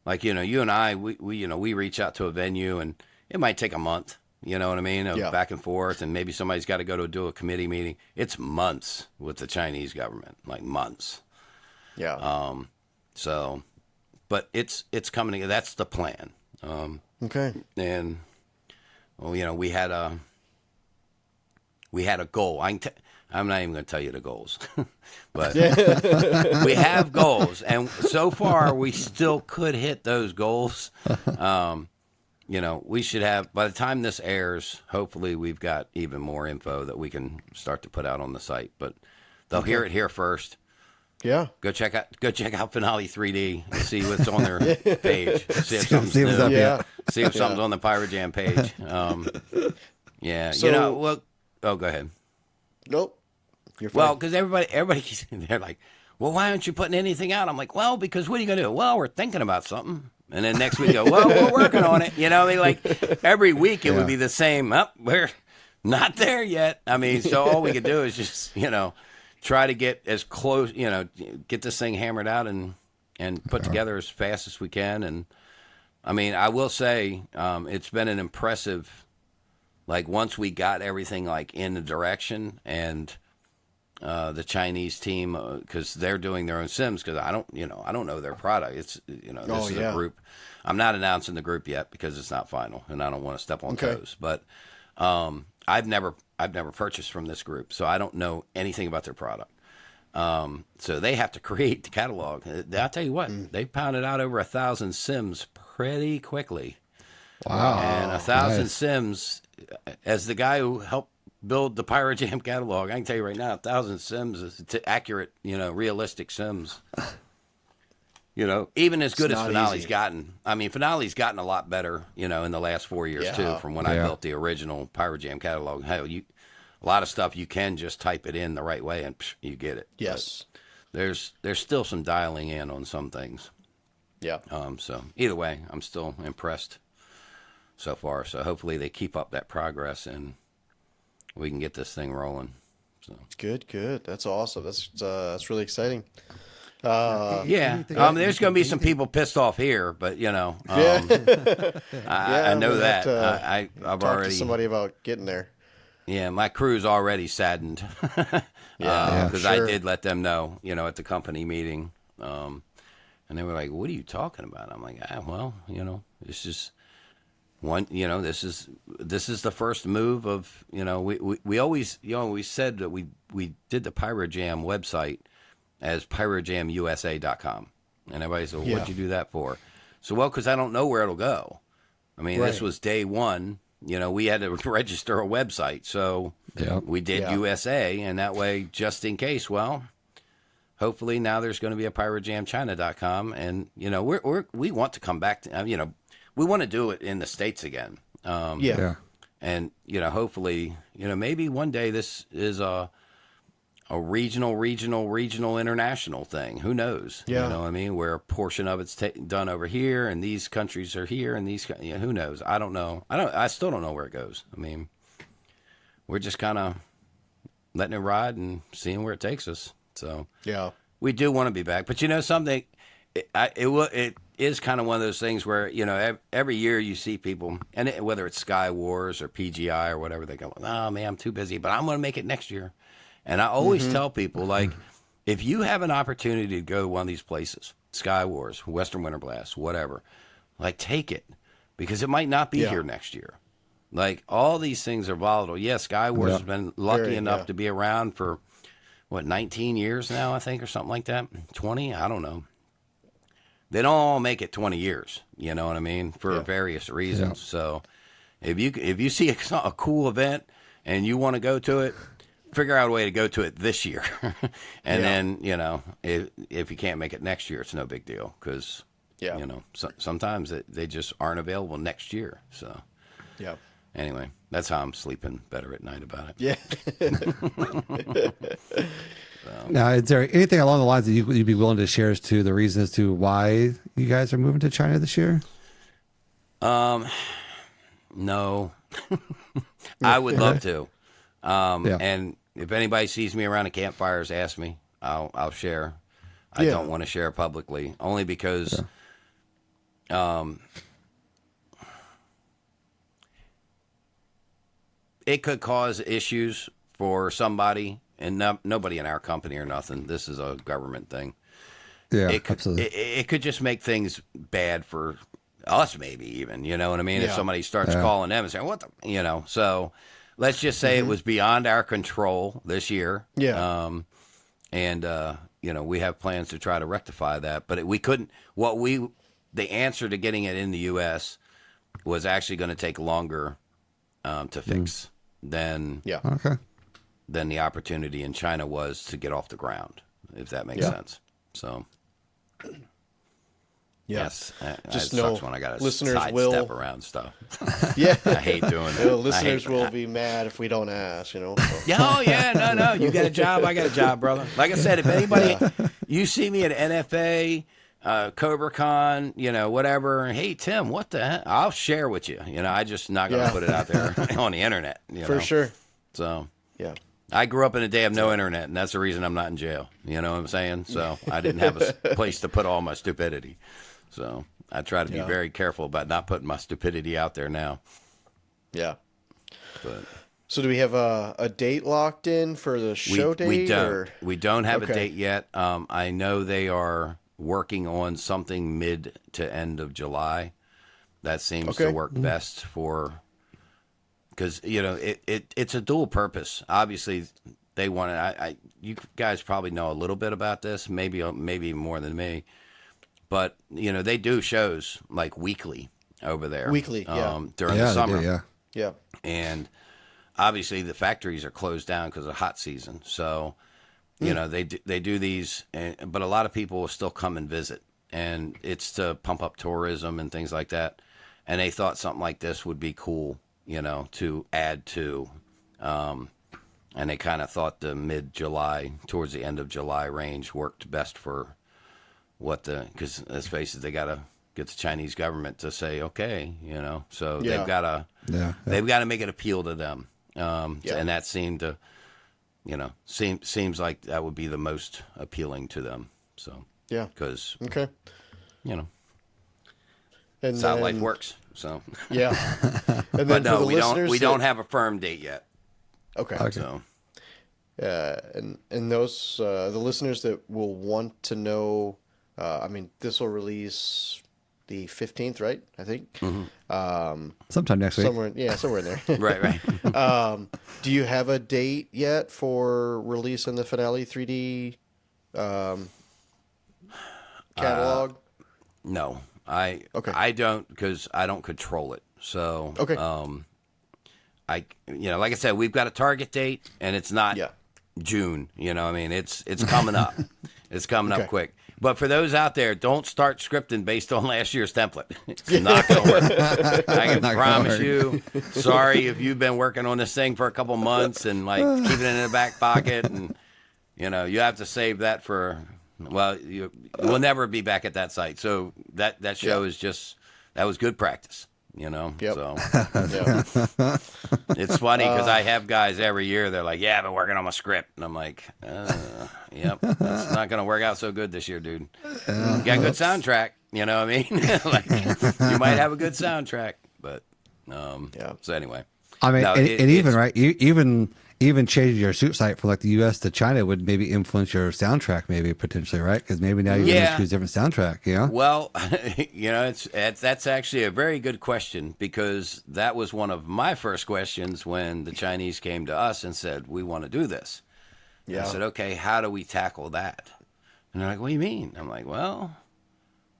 Like, you and I, we reach out to a venue and it might take a month, you know what I mean? Back and forth. And maybe somebody's got to do a committee meeting. It's months with the Chinese government, like months. But it's coming together. That's the plan. Okay. And, well, we had we had a goal. I'm not even going to tell you the goals, but we have goals, and so far we still could hit those goals. We should have, by the time this airs, hopefully we've got even more info that we can start to put out on the site. But they'll hear it here first. Yeah. Go check out Finale 3D and see what's on their page. See if something's See what's new. up, yeah. See if something's on the PyroJam page. So- oh, go ahead. Nope. You're fine. Well, because everybody, they're like, well, why aren't you putting anything out? I'm like, well, because what are you going to do? Well, we're thinking about something. And then next week, go, well, we're working on it. Like every week it would be the same. Oh, we're not there yet. I mean, so all we could do is just, try to get as close, get this thing hammered out and put together as fast as we can. And I mean, I will say it's been an impressive, like once we got everything like in the direction and the Chinese team, because they're doing their own sims, because I don't know their product. It's, this is a group. I'm not announcing the group yet because it's not final and I don't want to step on toes, but I've never purchased from this group, so I don't know anything about their product. So they have to create the catalog. I'll tell you what, they pounded out over 1,000 sims pretty quickly. Wow. And 1,000 sims, as the guy who helped build the PyroJam catalog, I can tell you right now, 1,000 sims is accurate, realistic sims. Even as good as Finale's gotten. I mean, Finale's gotten a lot better, in the last 4 years too, from when I built the original PyroJam catalog. Hell, a lot of stuff you can just type it in the right way and you get it. Yes. But there's still some dialing in on some things. Yeah. So either way, I'm still impressed so far. So hopefully they keep up that progress and we can get this thing rolling. So Good. That's awesome. That's really exciting. There's going to be some people pissed off here, but I know that. I've already to somebody about getting there. Yeah, my crew's already saddened because I did let them know, at the company meeting, and they were like, "What are you talking about?" I'm like, this is one. This is the first move of we always we said that we did the PyroJam website as pyrojamusa.com. And everybody said, well, what'd you do that for? So, because I don't know where it'll go. I mean, this was day one. We had to register a website. So we did USA, and that way, just in case, hopefully now there's going to be a pyrojamchina.com. And, we want to come back to, we want to do it in the States again. And, hopefully, maybe one day this is a regional, international thing. Who knows? Yeah. You know what I mean? Where a portion of it's done over here, and these countries are here, and these, who knows? I don't know. I still don't know where it goes. I mean, we're just kind of letting it ride and seeing where it takes us. So we do want to be back. But something, it is kind of one of those things where, every year you see people, and whether it's Sky Wars or PGI or whatever, they go, oh, man, I'm too busy, but I'm going to make it next year. And I always tell people, like, if you have an opportunity to go to one of these places, Sky Wars, Western Winter Blast, whatever, like, take it. Because it might not be here next year. Like, all these things are volatile. Yeah, Sky Wars has been lucky enough to be around for, 19 years now, I think, or something like that? 20? I don't know. They don't all make it 20 years, you know what I mean, for various reasons. So if you see a cool event and you want to go to it, figure out a way to go to it this year. And then, if you can't make it next year, it's no big deal because, sometimes they just aren't available next year. So, anyway, that's how I'm sleeping better at night about it. Yeah. Now, is there anything along the lines that you'd be willing to share as to the reason as to why you guys are moving to China this year? No. I would love to. And if anybody sees me around the campfires, ask me. I'll share. I don't want to share publicly, only because it could cause issues for somebody, and nobody in our company or nothing. This is a government thing. Yeah, absolutely. It could just make things bad for us, maybe even. You know what I mean? If somebody starts calling them and saying, "What the," so. let's just say it was beyond our control this year. Yeah. And we have plans to try to rectify that, but we couldn't. The answer to getting it in the U.S. was actually going to take longer to fix than the opportunity in China was to get off the ground, if that makes sense. So. Yeah. Yes, just it know sucks when I got to listeners sidestep around stuff. Yeah, I hate doing it. Listeners will be mad if we don't ask. So. Oh yeah, no. You got a job, I got a job, brother. Like I said, if anybody, you see me at NFA, CobraCon, whatever. Hey Tim, what the heck? I'll share with you. I just not gonna put it out there on the internet. For sure. So yeah. I grew up in a day of no internet, and that's the reason I'm not in jail. You know what I'm saying? So I didn't have a place to put all my stupidity. So I try to be very careful about not putting my stupidity out there now. Yeah. But so do we have a date locked in for the show date? We don't. Or? We don't have a date yet. I know they are working on something mid to end of July. That seems to work best for, because it's a dual purpose. Obviously, they want it. You guys probably know a little bit about this, maybe more than me. But, they do shows like weekly over there. Weekly, during the summer. They do, yeah. And obviously the factories are closed down because of hot season. So, they do these, but a lot of people will still come and visit. And it's to pump up tourism and things like that. And they thought something like this would be cool, to add to. And they kind of thought the mid-July, towards the end of July range worked best for because let's face it, they got to get the Chinese government to say okay, so they've got to make it appeal to them, and that seemed to, seems like that would be the most appealing to them. So because and that's how life works. So and then but no, we don't have a firm date yet. Okay. So. And those the listeners that will want to know. This will release the 15th, right? I think. Sometime next week. Somewhere in there. Right. Do you have a date yet for releasing the Finale 3D catalog? No, I don't, because I don't control it. So like I said, we've got a target date, and it's not June. It's coming up. It's coming up quick. But for those out there, don't start scripting based on last year's template. It's not going to work. I can promise you. Sorry if you've been working on this thing for a couple months and keeping it in the back pocket, and you have to save that for. Well, we'll never be back at that site. So that show is just, that was good practice. So it's funny because I have guys every year. They're like, "Yeah, I've been working on my script," and I'm like, "Yep, that's not going to work out so good this year, dude. You got a good soundtrack, you know what I mean? You might have a good soundtrack, but So anyway, even changing your shoot site from the U.S. to China would maybe influence your soundtrack, maybe potentially, right? Because maybe now you're going to choose a different soundtrack. Well, that's actually a very good question, because that was one of my first questions when the Chinese came to us and said, "We want to do this." I said, "Okay, how do we tackle that?" And they're like, "What do you mean?" I'm like, "Well,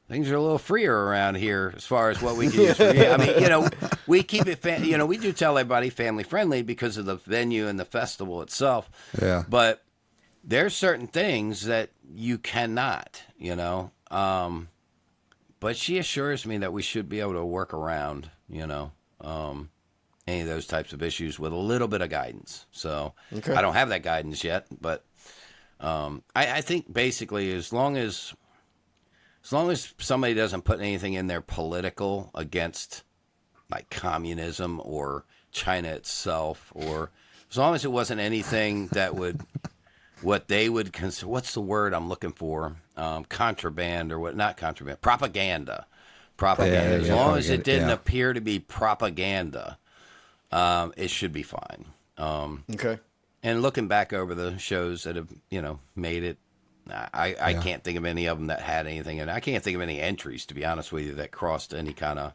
things are a little freer around here as far as what we can use for you." We keep it, we do tell everybody family friendly because of the venue and the festival itself. Yeah. But there's certain things that you cannot, but she assures me that we should be able to work around, any of those types of issues with a little bit of guidance. So I don't have that guidance yet, but I think basically as long as somebody doesn't put anything in there political against communism or China itself, or as long as it wasn't anything that would, what they would consider, what's the word I'm looking for? Contraband, or what? Not contraband, propaganda. As long as it didn't appear to be propaganda, it should be fine. And looking back over the shows that have, made it, I can't think of any of them that had anything, and I can't think of any entries, to be honest with you, that crossed any kind of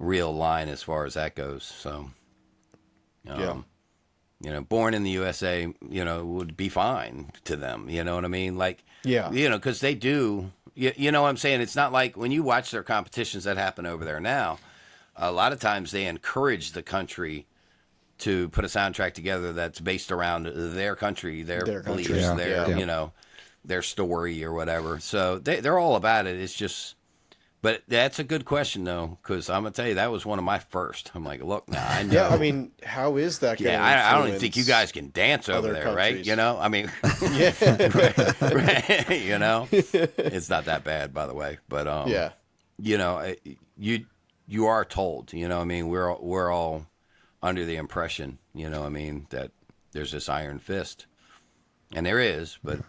real line as far as that goes. So, You know, born in the USA, you know, would be fine to them. You know what I mean? Like, Yeah. you know, because they do. You know what I'm saying? It's not like when you watch their competitions that happen over there now, a lot of times they encourage the country to put a soundtrack together that's based around their country, their beliefs, country. you know, their story or whatever. So they're all about it. It's just, but that's a good question though, because I'm gonna tell you that was one of my first. I'm like, look, now I know. Yeah, I mean, how is that going to I don't even think you guys can dance over there, right? You know, I mean, right, you know, it's not that bad, by the way. But you know, you are told, you know, I mean, we're all under the impression, you know, I mean, that there's this iron fist, and there is, but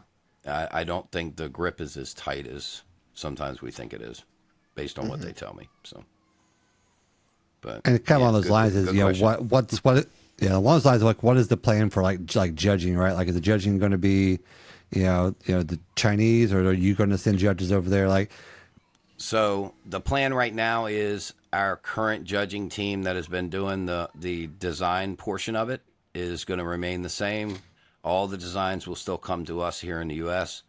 I don't think the grip is as tight as sometimes we think it is, based on what they tell me. So, but and kind of on those lines is, you know, along those lines, like, what is the plan for like judging, right? Like, is the judging going to be, you know, the Chinese, or are you going to send judges over there? Like, so the plan right now is our current judging team that has been doing the design portion of it is going to remain the same. All the designs will still come to us here in the U.S.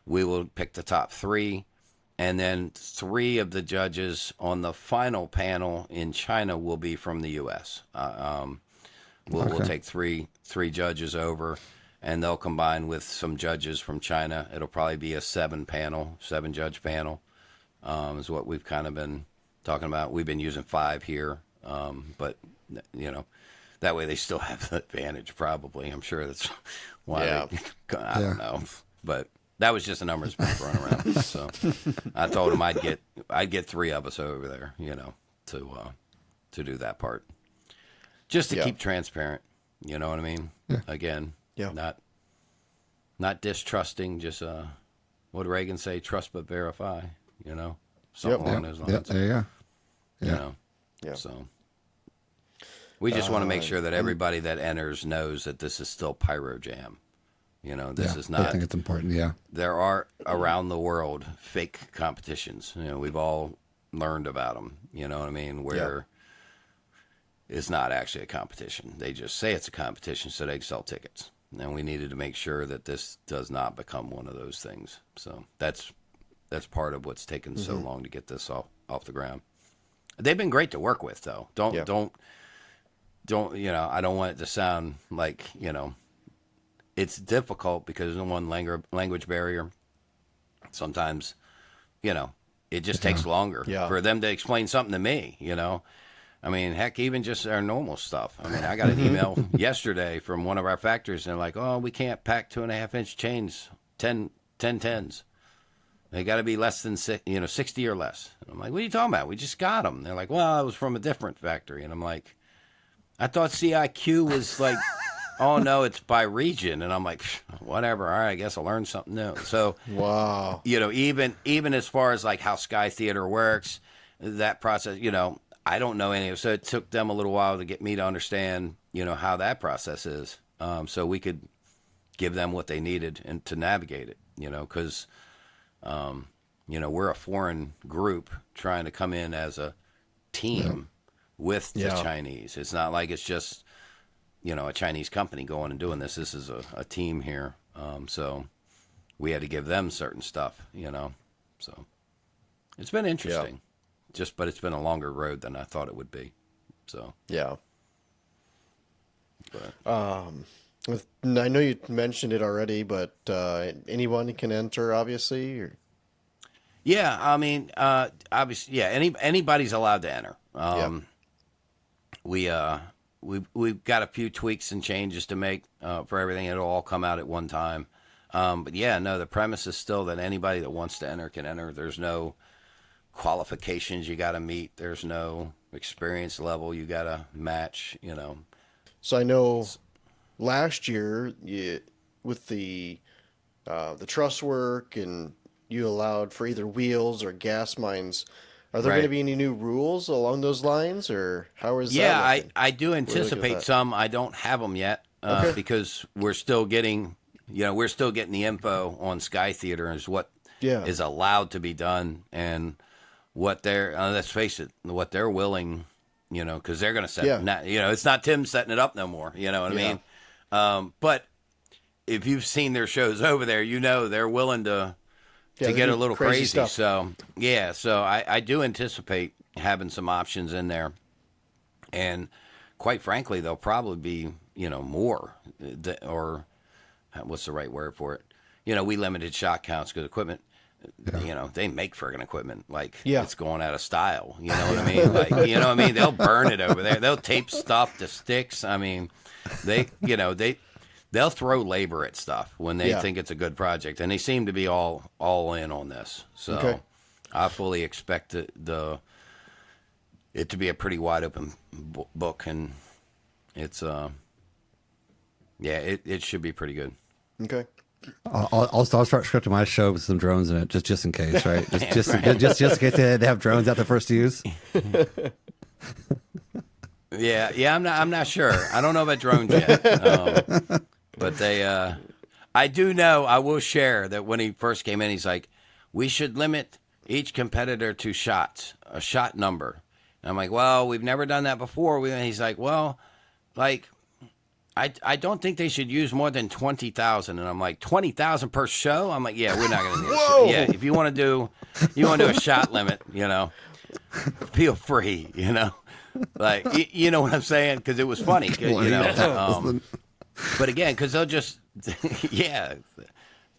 We will pick the top 3, and then 3 of the judges on the final panel in China will be from the U.S. We'll take three judges over, and they'll combine with some judges from China. It'll probably be a 7-judge panel, is what we've kind of been talking about. We've been using 5 here, but, you know, that way they still have the advantage, probably. I'm sure that's why I don't know. But that was just a numbers been thrown around. So I told him I'd get 3 of us over there, you know, to do that part. Just to keep transparent, you know what I mean? Yeah. Again, not distrusting, just what did Reagan say? Trust but verify, you know? Something along those lines. You know? So we just want to make sure that everybody that enters knows that this is still PyroJam. You know, this is not. I think it's important. Yeah. There are around the world fake competitions. You know, we've all learned about them. You know what I mean? Where it's not actually a competition. They just say it's a competition so they can sell tickets. And we needed to make sure that this does not become one of those things. So that's part of what's taken so long to get this off the ground. They've been great to work with, though. Don't you know? I don't want it to sound like, you know, it's difficult because of one language barrier. Sometimes, you know, it just takes longer for them to explain something to me. You know, I mean, heck, even just our normal stuff. I mean, I got an email yesterday from one of our factories, and they're like, "Oh, we can't pack 2.5-inch chains, 10/10s. They got to be less than 60 or less." And I'm like, "What are you talking about? We just got them." They're like, "Well, it was from a different factory," and I'm like, "I thought CIQ was like." Oh no, it's by region, and I'm like, whatever. All right, I guess I'll learn something new. So, wow, you know, even as far as like how Sky Theater works, that process, you know, I don't know any of it. So it took them a little while to get me to understand, you know, how that process is, so we could give them what they needed and to navigate it, you know, because, you know, we're a foreign group trying to come in as a team with the Chinese. It's not like it's just, you know, a Chinese company going and doing this. This is a team here. So we had to give them certain stuff, you know. So it's been interesting. But it's been a longer road than I thought it would be. So but I know you mentioned it already, but anyone can enter, obviously. Or... Yeah, I mean, obviously, anybody's allowed to enter. We've got a few tweaks and changes to make for everything. It'll all come out at one time. But the premise is still that anybody that wants to enter can enter. There's no qualifications you got to meet. There's no experience level you got to match, you know. So I know last year with the truss work, and you allowed for either wheels or gas mines. Are there going to be any new rules along those lines, or how is that? Yeah, I do anticipate some. I don't have them yet because we're still getting, the info on Sky Theater as what is allowed to be done and what they're, let's face it, what they're willing, because they're going to set it. It's not Tim setting it up no more. You know what I mean? But if you've seen their shows over there, they're willing to get a little crazy. Stuff. So, so I do anticipate having some options in there. And quite frankly, there'll probably be, more, or what's the right word for it? We limited shot counts because equipment, they make friggin' equipment. Like, it's going out of style. You know what I mean? Like, you know what I mean? They'll burn it over there. They'll tape stuff to sticks. I mean, they'll throw labor at stuff when they think it's a good project. And they seem to be all in on this. So I fully expect it to be a pretty wide open book, and it's it should be pretty good. Okay. I'll start scripting my show with some drones in it, just in case, right? Just in case they have drones out there first to use. I'm not sure. I don't know about drones yet, but I do know. I will share that when he first came in, he's like, we should limit each competitor to a shot number. And I'm like, well, we've never done that before. And he's like, well, like, I don't think they should use more than 20,000. And I'm like, 20,000 per show? I'm like, yeah, we're not going to do it. Yeah, if you want to do a shot limit, feel free, like, you know what I'm saying? Because it was funny, but again, because they'll just,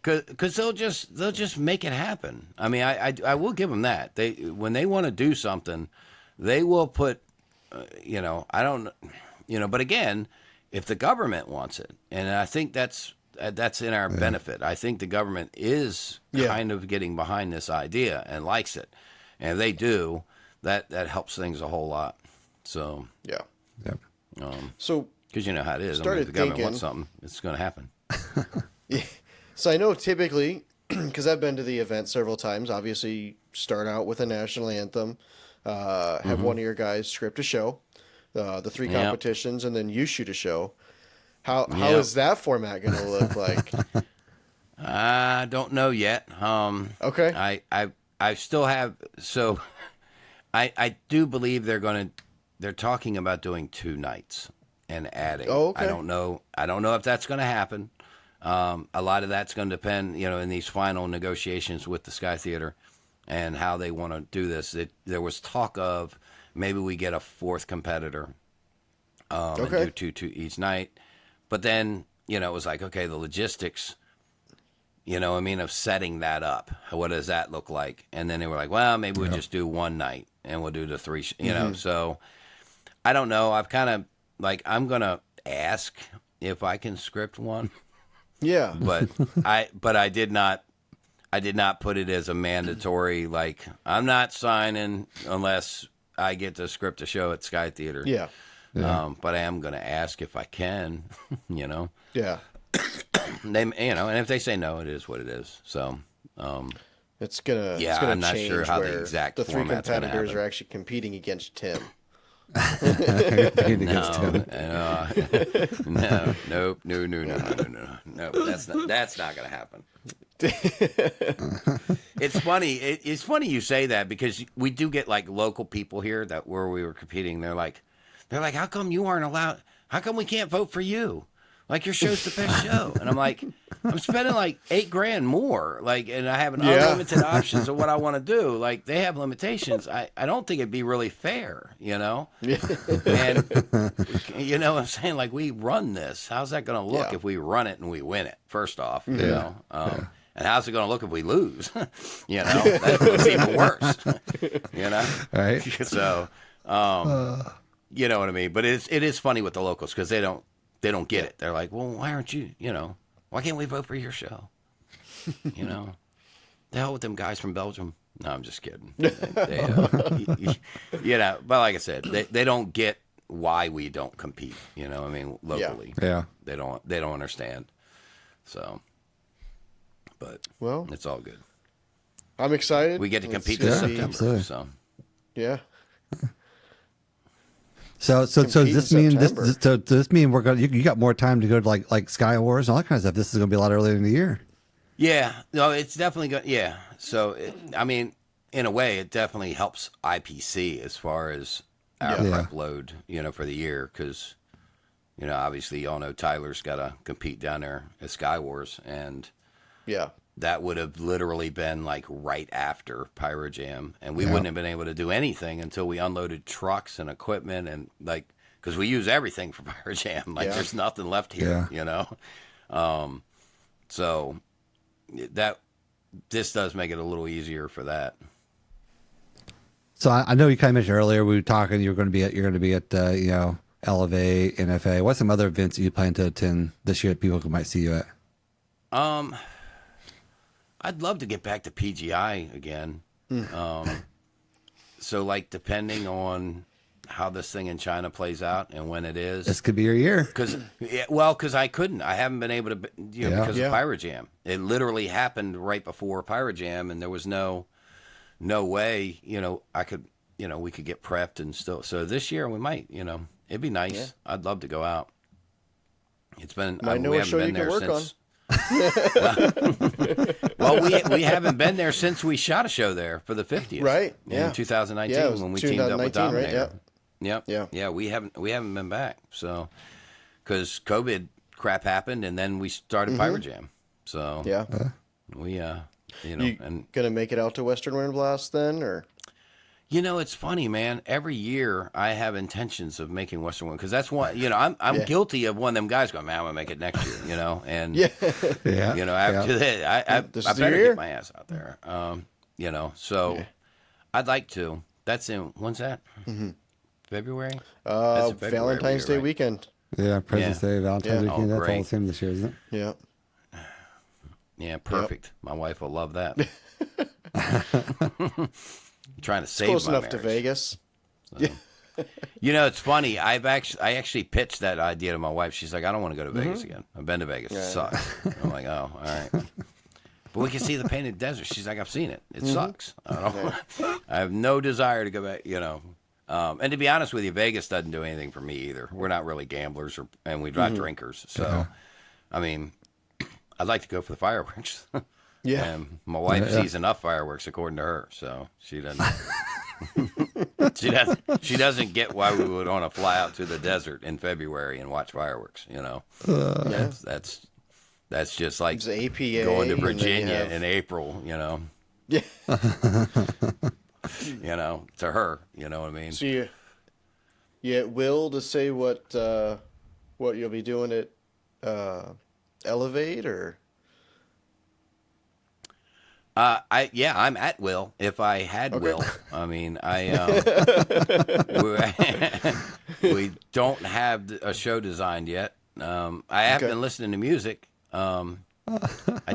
because they'll just make it happen. I mean, I will give them that. When they want to do something, they will put, I don't, but again, if the government wants it, and I think that's in our benefit. I think the government is kind of getting behind this idea and likes it, and if they do, that helps things a whole lot. So so because you know how it is. If the government wants something, it's going to happen. So I know typically, because I've been to the event several times. Obviously, start out with a national anthem, have one of your guys script a show. The 3 competitions, and then you shoot a show. How is that format going to look like? I don't know yet. Okay. I still have I do believe they're talking about doing 2 nights and adding. Oh, okay. I don't know if that's going to happen. A lot of that's going to depend, in these final negotiations with the Sky Theater and how they want to do this. There was talk of maybe we get a 4th competitor and do 2 each night. But then, it was like, okay, the logistics, of setting that up. What does that look like? And then they were like, well, maybe we'll just do 1 night and we'll do the 3, So I don't know. I've kind of, I'm going to ask if I can script one. Yeah. But I did not put it as a mandatory, I'm not signing unless I get to script a show at Sky Theater. Yeah. But I am going to ask if I can, Yeah. They, and if they say no, it is what it is. So, it's gonna I'm not change sure how the where exact the 3 format's gonna competitors happen. are actually competing against Tim. No. That's not going to happen. It's funny. It's funny you say that because we do get local people here where we were competing. They're like, how come you aren't allowed? How come we can't vote for you? Your show's the best show. And I'm like, I'm spending $8,000 more. And I have an unlimited options of what I want to do. They have limitations. I don't think it'd be really fair, And you know what I'm saying? We run this. How's that going to look if we run it and we win it? First off, you know. And how's it going to look if we lose? That looks even worse. Right. So, you know what I mean? But it is funny with the locals because they don't get it. They're like, well, why aren't you, why can't we vote for your show? The hell with them guys from Belgium. No, I'm just kidding. But like I said, they don't get why we don't compete, locally. Yeah. They don't understand. So, but it's all good. I'm excited. We get to compete this September. Absolutely. So, yeah. So does this mean we're going? You got more time to go to like Sky Wars and all that kind of stuff. This is going to be a lot earlier in the year. Yeah, no, it's definitely good. Yeah, so in a way, it definitely helps IPC as far as our prep load, for the year, because, obviously y'all know Tyler's got to compete down there at Sky Wars, and that would have literally been like right after PyroJam, and we wouldn't have been able to do anything until we unloaded trucks and equipment, and like, because we use everything for PyroJam, like there's nothing left here, so this does make it a little easier for that. So I know you kind of mentioned earlier, we were talking, you're going to be at Elevate, NFA. What's some other events you plan to attend this year that people might see you at? I'd love to get back to PGI again. So like, depending on how this thing in China plays out and when it is, this could be your year. Because I haven't been able to, because of PyroJam. It literally happened right before PyroJam, and there was no way, I could, we could get prepped and still. So this year we might, it'd be nice. Yeah. I'd love to go out. It's been, we haven't been there since. Well, we haven't been there since we shot a show there for the 50th, right? In 2019 when we teamed up with Dominator. Right? Yeah. We haven't been back, so because COVID crap happened, and then we started PyroJam. So we and gonna make it out to Western Wind Blast then, or? It's funny, man. Every year I have intentions of making Western Wind, because that's one. I'm guilty of one of them guys going, man, I'm gonna make it next year. And after that, I better get my ass out there. So I'd like to. That's in when's that? February. February Valentine's Day weekend. Yeah, President's Day, Valentine's weekend. That's all the same this year, isn't it? Yeah. Yeah, perfect. My wife will love that. Trying to save close my enough marriage. to Vegas. So. It's funny. I actually pitched that idea to my wife. She's like, I don't want to go to Vegas again. I've been to Vegas. It sucks. I'm like, oh, all right. But we can see the Painted Desert. She's like, I've seen it. It sucks. I have no desire to go back. And to be honest with you, Vegas doesn't do anything for me either. We're not really gamblers, and we're not drinkers. So, I mean, I'd like to go for the fireworks. Yeah. And my wife sees enough fireworks, according to her, so she doesn't. she doesn't get why we would want to fly out to the desert in February and watch fireworks. That's just like APA going to Virginia in April. Yeah. To her, you know what I mean. So you will to say what you'll be doing at Elevate, or? I'm at will. If I had will, I mean, we don't have a show designed yet. I haven't been listening to music. I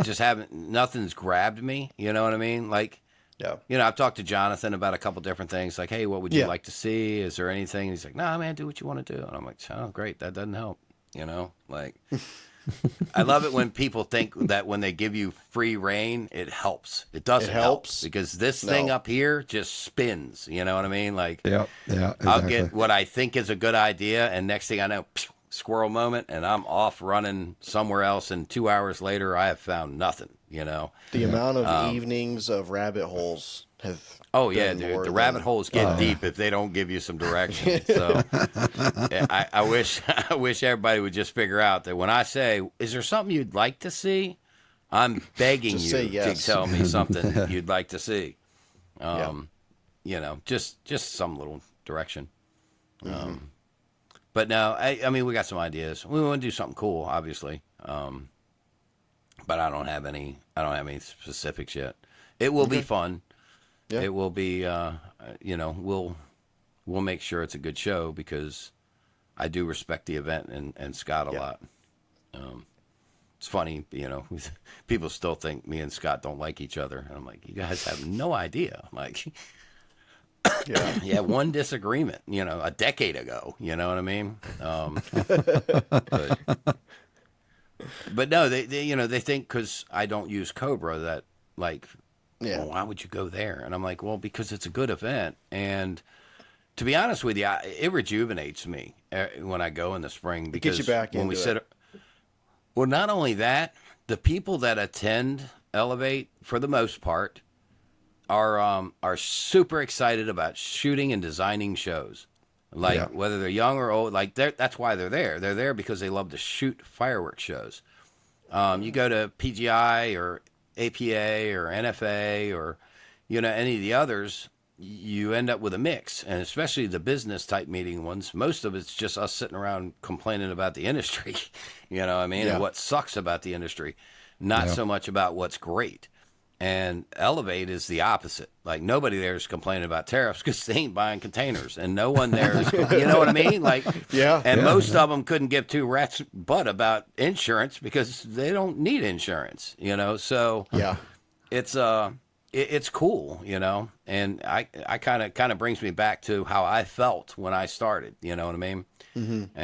just haven't. Nothing's grabbed me. You know what I mean? Like, I've talked to Jonathan about a couple different things. Like, hey, what would you like to see? Is there anything? And he's like, nah, man, do what you want to do. And I'm like, oh, great. That doesn't help. Like. I love it when people think that when they give you free reign, it helps. It doesn't help, because this thing up here just spins. You know what I mean? Like, exactly. I'll get what I think is a good idea, and next thing I know, squirrel moment, and I'm off running somewhere else. And 2 hours later, I have found nothing. The amount of evenings of rabbit holes have. Oh yeah, dude. The rabbit holes get deep if they don't give you some direction. So I wish everybody would just figure out that when I say, "Is there something you'd like to see?" I'm begging you to tell me something you'd like to see. Just some little direction. But no, I mean, we got some ideas. We want to do something cool, obviously. But I don't have any specifics yet. It will be fun. Yeah. It will be, we'll make sure it's a good show, because I do respect the event and Scott a lot. It's funny, people still think me and Scott don't like each other. And I'm like, you guys have no idea. I'm like, one disagreement, a decade ago, you know what I mean? But no, they think because I don't use Cobra that, like, well, why would you go there? And I'm like, well, because it's a good event. And to be honest with you, it rejuvenates me when I go in the spring, because get you back when we into sit. Well, not only that, the people that attend Elevate, for the most part, are super excited about shooting and designing shows. Like whether they're young or old, like that's why they're there. They're there because they love to shoot fireworks shows. You go to PGI or APA or NFA or, any of the others, you end up with a mix. And especially the business type meeting ones, most of it's just us sitting around complaining about the industry, and what sucks about the industry, not so much about what's great. And Elevate is the opposite. Like, nobody there is complaining about tariffs because they ain't buying containers, and no one there is, you know what I mean? Like, most of them couldn't give two rats' butt about insurance because they don't need insurance, So it's cool, And I kind of brings me back to how I felt when I started, you know what I mean? Mm-hmm.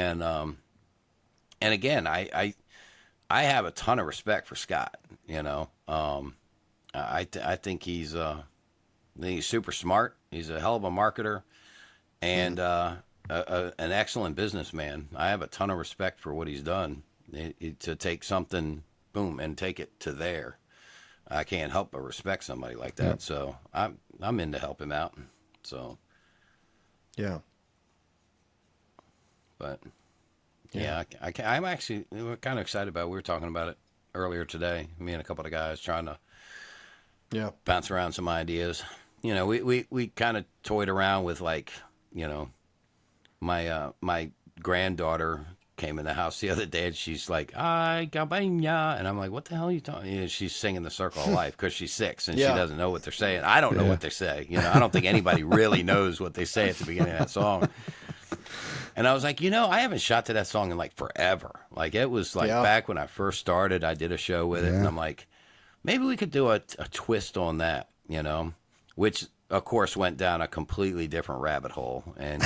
And again, I have a ton of respect for Scott, I think he's super smart. He's a hell of a marketer and an excellent businessman. I have a ton of respect for what he's done to take something, boom, and take it to there. I can't help but respect somebody like that. Yep. So I'm in to help him out. So yeah, but I'm actually we're kind of excited about it. We were talking about it earlier today. Me and a couple of guys trying to bounce around some ideas. We kind of toyed around with my granddaughter came in the house the other day and she's like, "Ay, gabaña," and I'm like, "What the hell are you talking?" She's singing the Circle of Life because she's 6 and she doesn't know what they're saying. I don't know what they say. I don't think anybody really knows what they say at the beginning of that song. And I was like, I haven't shot to that song in forever. It was back when I first started, I did a show with it, and I'm like, maybe we could do a twist on that, which of course went down a completely different rabbit hole. And,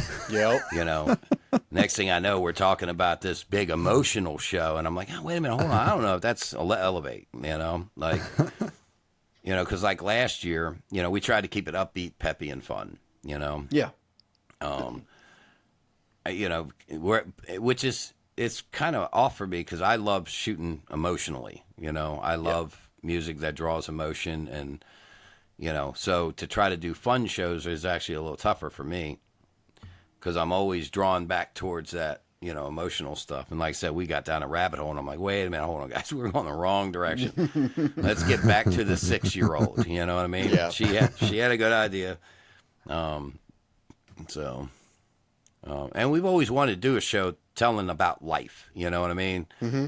next thing I know, we're talking about this big emotional show. And I'm like, oh, wait a minute, hold on. I don't know if that's Elevate, because last year, we tried to keep it upbeat, peppy, and fun, Yeah. Which is, it's kind of off for me because I love shooting emotionally, I love music that draws emotion and, so to try to do fun shows is actually a little tougher for me because I'm always drawn back towards that, emotional stuff. And like I said, we got down a rabbit hole and I'm like, wait a minute, hold on guys, we're going the wrong direction. Let's get back to the 6-year-old, you know what I mean? Yeah. She had a good idea. And we've always wanted to do a show telling about life, you know what I mean? Mm-hmm.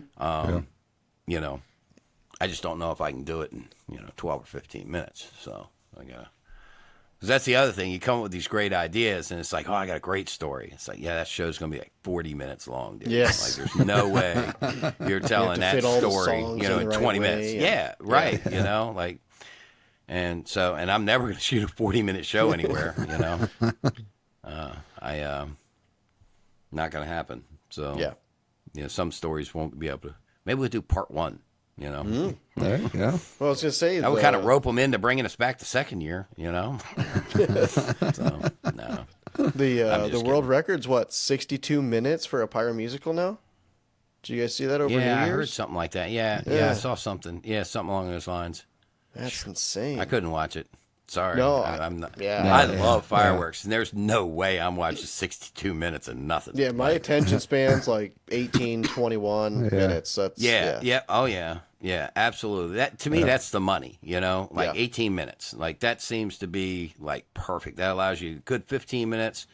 I just don't know if I can do it in, 12 or 15 minutes. So I gotta, because that's the other thing. You come up with these great ideas and it's like, oh, I got a great story. It's like, yeah, that show's going to be 40 minutes long, dude. Yes. There's no way you're telling that story, in 20 minutes. Yeah, right. Yeah. And I'm never going to shoot a 40-minute show anywhere, not going to happen. So, some stories won't be able to, maybe we'll do part 1. There you go. Well, I was gonna say I would kind of rope them into bringing us back the second year, So, no. The world record's 62 minutes for a pyro musical now? Did you guys see that over New Year's? Yeah, I heard something like that. Yeah, I saw something. Yeah, something along those lines. That's insane. I couldn't watch it. Sorry. No, I'm not. Yeah. I love fireworks, and there's no way I'm watching 62 minutes of nothing. Yeah, my attention span's 18, 21 minutes. That's Oh yeah, absolutely. That to me, that's the money. 18 minutes. That seems to be perfect. That allows you a good 15 minutes.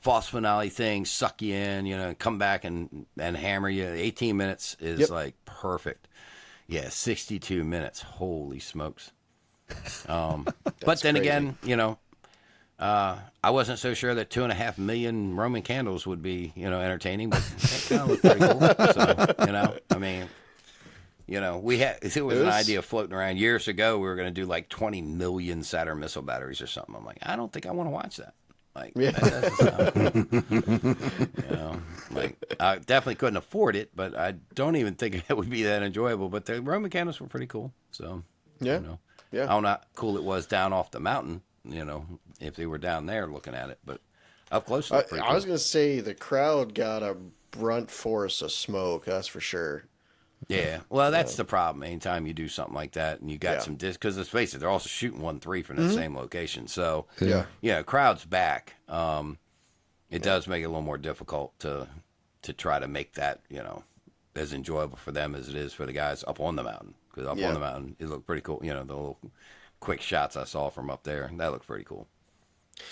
False finale thing, suck you in. Come back and hammer you. 18 minutes is perfect. Yeah, 62 minutes. Holy smokes. But then crazy. again, I wasn't so sure that 2.5 million Roman candles would be, entertaining, but that kind of looked pretty cool. So, it was an idea floating around years ago. We were going to do 20 million Saturn missile batteries or something. I'm like, I don't think I want to watch that. That doesn't sound cool. I definitely couldn't afford it, but I don't even think it would be that enjoyable. But the Roman candles were pretty cool. So, yeah. I don't know how cool it was down off the mountain, if they were down there looking at it. But up close, I was going to say the crowd got a brunt force of smoke, that's for sure. Yeah, well, that's the problem. Anytime you do something like that and you got some because let's face it, they're also shooting 1-3 from that same location. So, crowd's back. it does make it a little more difficult to try to make that, as enjoyable for them as it is for the guys up on the mountain. Because up on the mountain, it looked pretty cool. The little quick shots I saw from up there, that looked pretty cool.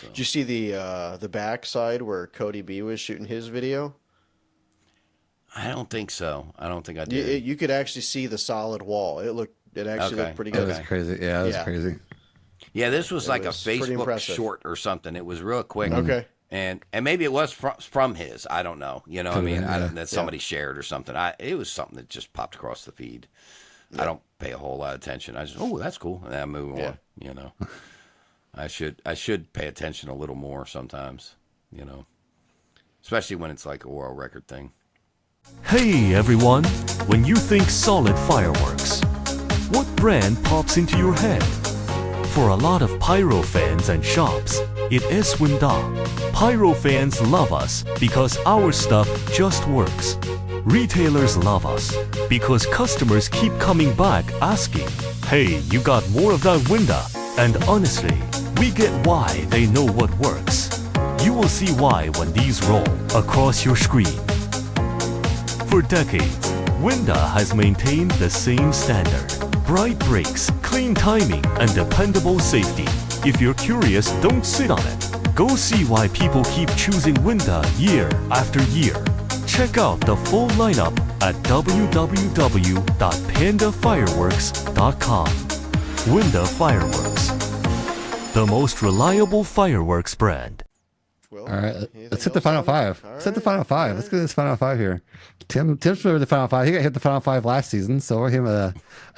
So. Did you see the backside where Cody B was shooting his video? I don't think so. I don't think I did. You could actually see the solid wall. It actually looked pretty good. That was crazy. Yeah, that was crazy. Yeah, this was like a Facebook short or something. It was real quick. Okay. And maybe it was from his. I don't know. You know what I mean? That somebody shared or something. It was something that just popped across the feed. I don't pay a whole lot of attention. I just, that's cool. And I move on, I should pay attention a little more sometimes, especially when it's like a world record thing. Hey everyone, when you think solid fireworks, what brand pops into your head? For a lot of pyro fans and shops, it is Winda. Pyro fans love us because our stuff just works. Retailers love us because customers keep coming back asking, hey, you got more of that Winda? And honestly, we get why they know what works. You will see why when these roll across your screen. For decades, Winda has maintained the same standard. Bright brakes, clean timing, and dependable safety. If you're curious, don't sit on it. Go see why people keep choosing Winda year after year. Check out the full lineup at www.pandafireworks.com. Winda Fireworks, the most reliable fireworks brand. Well, all right, let's hit the final five. Let's hit the final five. Let's get this final five here. Tim's familiar with the final five. He got hit the final five last season, so we're him a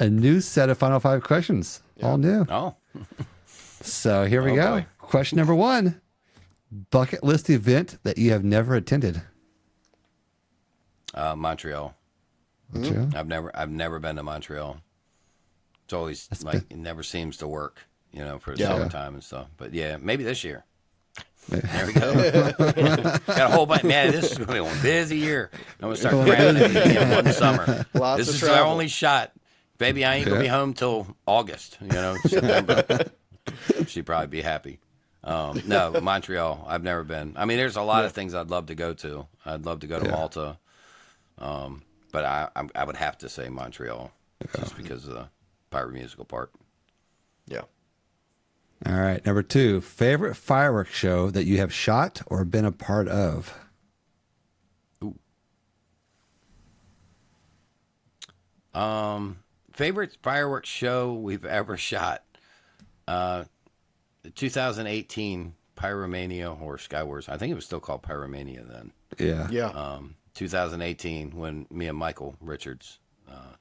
new set of final five questions, all new. Oh, so here we go. Boy. Question number 1: bucket list event that you have never attended. Montreal. Montreal. I've never been to Montreal. It's always it never seems to work, for the summertime and stuff. But yeah, maybe this year. There we go. Got a whole bunch. Man, this is going to be a busy year. I'm going to start cramming it one summer. This is our only shot. Baby, I ain't going to be home till August, September. She'd probably be happy. No, Montreal, I've never been. I mean, there's a lot of things I'd love to go to. I'd love to go to Malta. But I would have to say Montreal just because of the pyro musical part. Yeah. All right. Number 2, favorite fireworks show that you have shot or been a part of? Ooh. Favorite fireworks show we've ever shot. 2018 Pyromania or Skywars. I think it was still called Pyromania then. Yeah. Yeah. 2018 when me and Michael Richards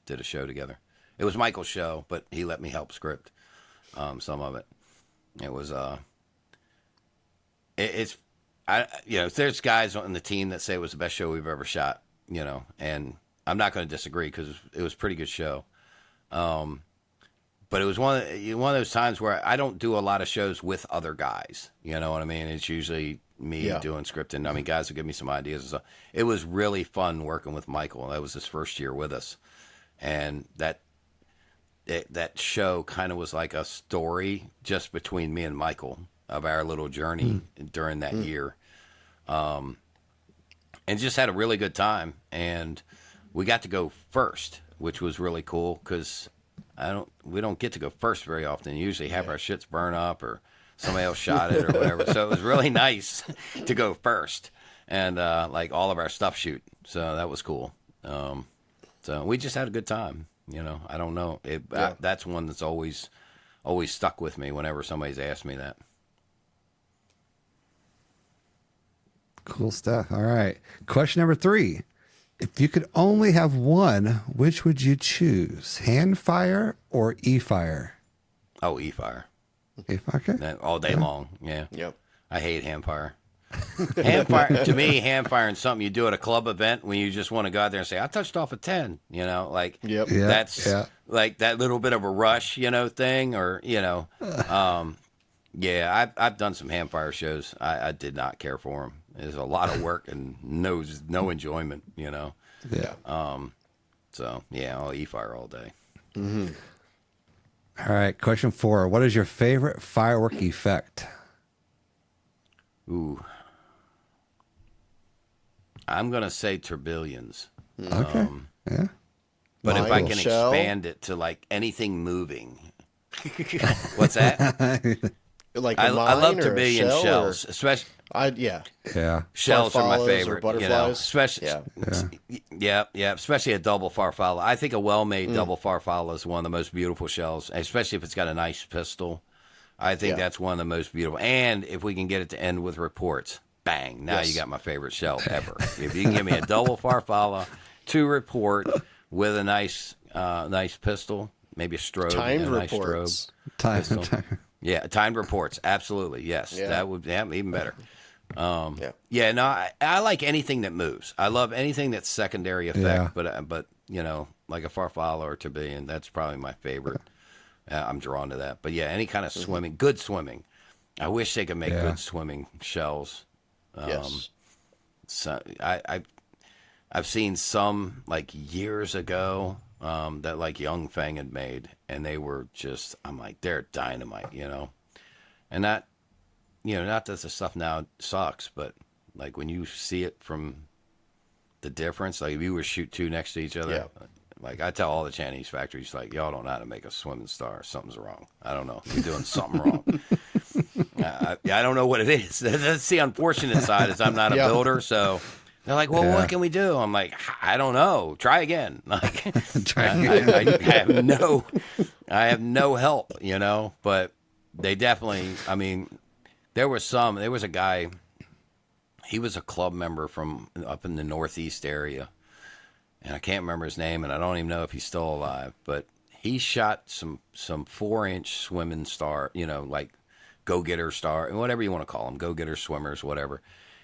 did a show together. It was Michael's show, but he let me help script some of it. It was there's guys on the team that say it was the best show we've ever shot, and I'm not going to disagree because it was a pretty good show. But it was one of those times where I don't do a lot of shows with other guys. You know what I mean? It's usually me doing scripting. I mean, guys will give me some ideas and stuff. It was really fun working with Michael. That was his first year with us, and that show kind of was like a story just between me and Michael of our little journey during that year. And just had a really good time. And we got to go first, which was really cool because we don't get to go first very often. Usually have our shits burn up or somebody else shot it or whatever. So it was really nice to go first and like all of our stuff shoot. So that was cool. So we just had a good time. I don't know. That's one that's always stuck with me whenever somebody's asked me that. Cool stuff. All right. Question number 3. If you could only have one, which would you choose? Hand fire or e-fire? Oh, e-fire. E-fire? Okay. All day long. Yeah. Yep. I hate hand fire. Hand fire to me, hand fire is something you do at a club event when you just want to go out there and say, I touched off a 10, like that's like that little bit of a rush, thing or, I've done some hand fire shows. I did not care for them. There's a lot of work and no enjoyment, Yeah. So I'll e-fire all day. Mm-hmm. All right. Question 4. What is your favorite firework effect? Ooh. I'm gonna say Turbillions. Okay. Yeah. But if I can Shell? expand it to like anything moving, what's that? Like I a mine love or a Turbillion shell, shells, or, especially. yeah. Yeah. Shells are my Farfallas or favorite. butterflies? Especially, yeah, especially a double farfalla. I think a well-made double farfalla is one of the most beautiful shells, especially if it's got a nice pistol. I think that's one of the most beautiful. And if we can get it to end with reports, bang! Now you got my favorite shell ever. If you can give me a double farfalla, 2 report with a nice pistol, maybe a strobe, Timed a nice reports. strobe. Yeah, timed reports. Absolutely, yes. That would even better. Yeah, no, I like anything that moves. I love anything that's secondary effect, but you know, like a farfalla or Turbillion, that's probably my favorite. I'm drawn to that. But yeah, any kind of swimming, good swimming. I wish they could make good swimming shells. Yes. So I've seen some like years ago that like Young Feng had made, and they were just, I'm like, they're dynamite, you know. And that, you know, not that the stuff now sucks, but like when you see it from the difference, like if you were to shoot 2 next to each other, like I tell all the Chinese factories, like, y'all don't know how to make a swimming star. Something's wrong. I don't know. You're doing something wrong. I don't know what it is. That's the unfortunate side is I'm not a builder, so they're like, well, what can we do? I'm like, I don't know. Try again. Like, I have no help, you know, but they definitely, I mean, there was a guy, he was a club member from up in the Northeast area, and I can't remember his name, and I don't even know if he's still alive, but he shot some 4-inch swimming star, you know, like go-getter star, whatever you want to call them, go-getter swimmers, whatever.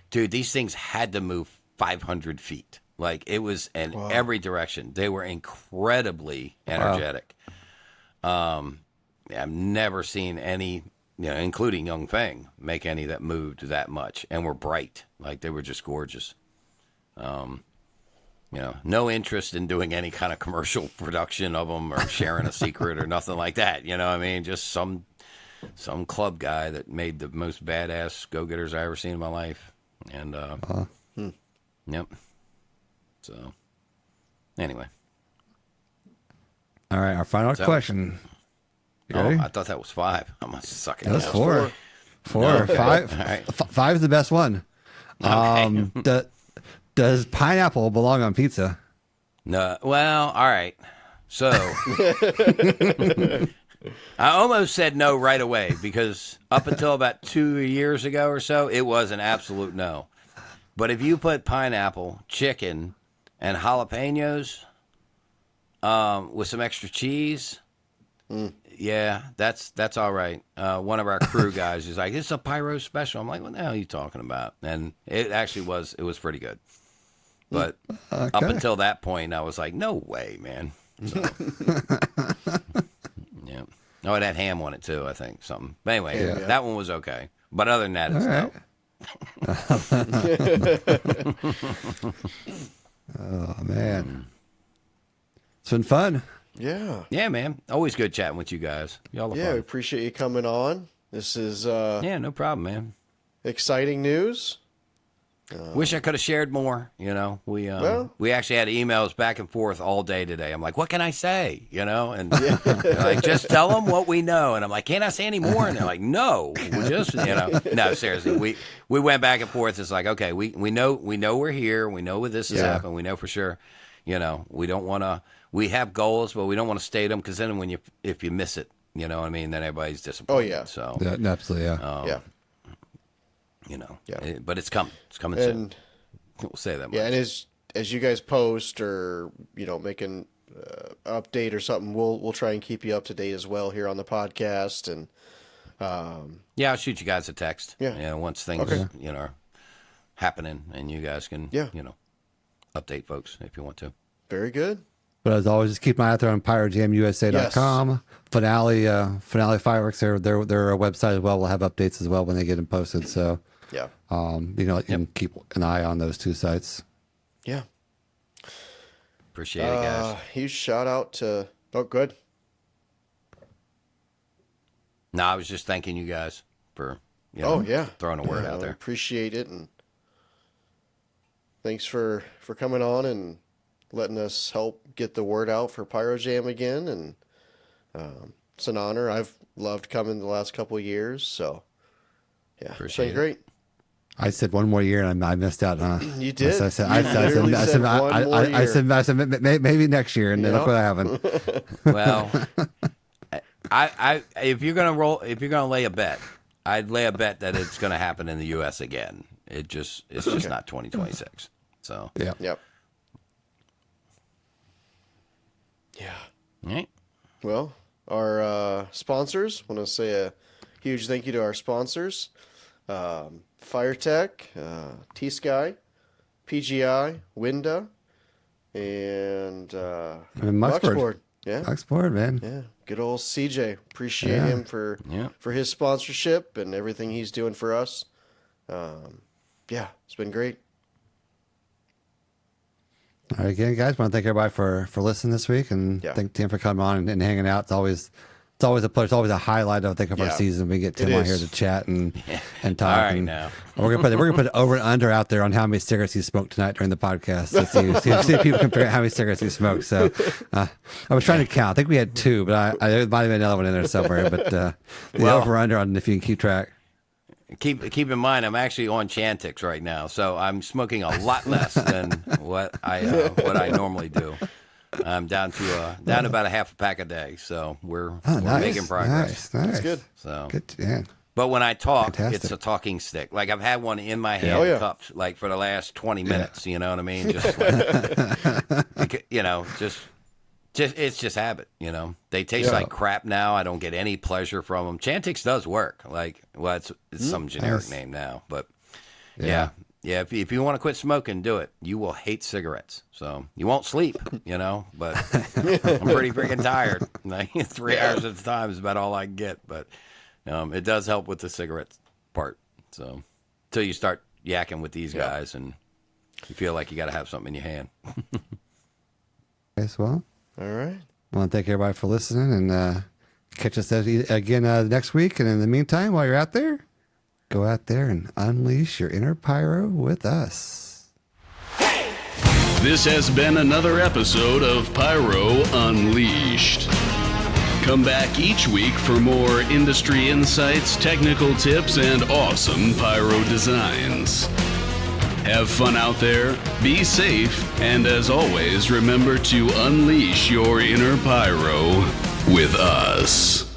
Dude, these things had to move 500 feet. Like, it was in every direction. They were incredibly energetic. I've never seen any, you know, including Young Feng, make any that moved that much and were bright. Like, they were just gorgeous. You know, no interest in doing any kind of commercial production of them or sharing a secret or nothing like that. You know what I mean? Just some club guy that made the most badass go-getters I ever seen in my life. And, yep. So, anyway. All right, our final question. You ready? I thought that was 5. I must suck it. That's 4. 4, 5. All right. 5 is the best one. Okay. Does pineapple belong on pizza? No. Well, all right. So, I almost said no right away because up until about 2 years ago or so, it was an absolute no. But if you put pineapple, chicken, and jalapenos with some extra cheese, yeah, that's all right. One of our crew guys is like, "This is a pyro special." I'm like, "What the hell are you talking about?" And it actually was. It was pretty good. But up until that point, I was like, "No way, man." So, yeah. Oh, it had ham on it too, I think, something. But anyway, that one was okay. But other than that, it's no. Oh man, it's been fun. Yeah, man. Always good chatting with you guys. Y'all are we fun. appreciate you coming on. This is no problem, man. Exciting news. Wish I could have shared more. You know, we actually had emails back and forth all day today. I'm like, what can I say? You know, and they're like, just tell them what we know. And I'm like, can't I say any more? And they're like, no, we just, you know, no, seriously, we went back and forth. It's like, okay, we know we're here. We know where this has happened. We know for sure. You know, we don't want to. We have goals, but we don't want to state them because then if you miss it, you know what I mean, then everybody's disappointed. Oh yeah. So absolutely, yeah. You know, but it's coming. It's coming soon. We'll say that much. Yeah, and as you guys post or, you know, make an update or something, we'll try and keep you up to date as well here on the podcast. And I'll shoot you guys a text. Yeah, you know, once things you know are happening, and you guys can you know, update folks if you want to. Very good. But as always, just keep an eye out there on PyroJamUSA.com. Finale Fireworks, their website as well will have updates as well when they get them posted. So you know, you can keep an eye on those 2 sites. Yeah. Appreciate it, guys. Huge shout out to good. No, I was just thanking you guys for throwing a word out there. Appreciate it, and thanks for coming on and letting us help get the word out for PyroJam again. And it's an honor. I've loved coming the last couple of years. So, yeah, Appreciate it's been great. I said one more year, and I missed out. You did. I said maybe next year, and then look what happened. Well, I if you're gonna lay a bet, I'd lay a bet that it's gonna happen in the U.S. again. It's just not 2026. So yeah. Yep. Yeah. All right. Well, our sponsors, want to say a huge thank you to our sponsors. FireTech, T-Sky, PGI, Winda, and Muxboard. Yeah. Muxboard, man. Yeah. Good old CJ. Appreciate him for his sponsorship and everything he's doing for us. Yeah, it's been great. All right, again, guys, want to thank everybody for listening this week, and thank Tim for coming on and hanging out. It's always a pleasure. It's always a highlight of our season. We get Tim on here to chat and talk. All right, now we're gonna put over and under out there on how many cigarettes he smoked tonight during the podcast. So see if people can figure out how many cigarettes he smoked. So I was trying to count. I think we had 2, but there might have been another one in there somewhere. But the over under on if you can keep track. Keep in mind, I'm actually on Chantix right now, so I'm smoking a lot less than what I normally do. I'm down to about a half a pack a day, so we're making progress. Nice. That's good. So good, yeah. But when I talk, Fantastic. it's a talking stick. Like I've had one in my hand, cupped, like for the last 20 minutes. You know what I mean? Just like, it's just habit. They taste like crap now. I don't get any pleasure from them. Chantix does work. It's some generic name now, but yeah. If you want to quit smoking, do it. You will hate cigarettes, so you won't sleep. But I'm pretty freaking tired. 3 hours at a time is about all I can get, but it does help with the cigarette part. So until you start yakking with these guys, and you feel like you got to have something in your hand. Yes, well. All right. I want to thank everybody for listening, and catch us again next week. And in the meantime, while you're out there, go out there and unleash your inner pyro with us. This has been another episode of Pyro Unleashed. Come back each week for more industry insights, technical tips, and awesome pyro designs. Have fun out there, be safe, and as always, remember to unleash your inner pyro with us.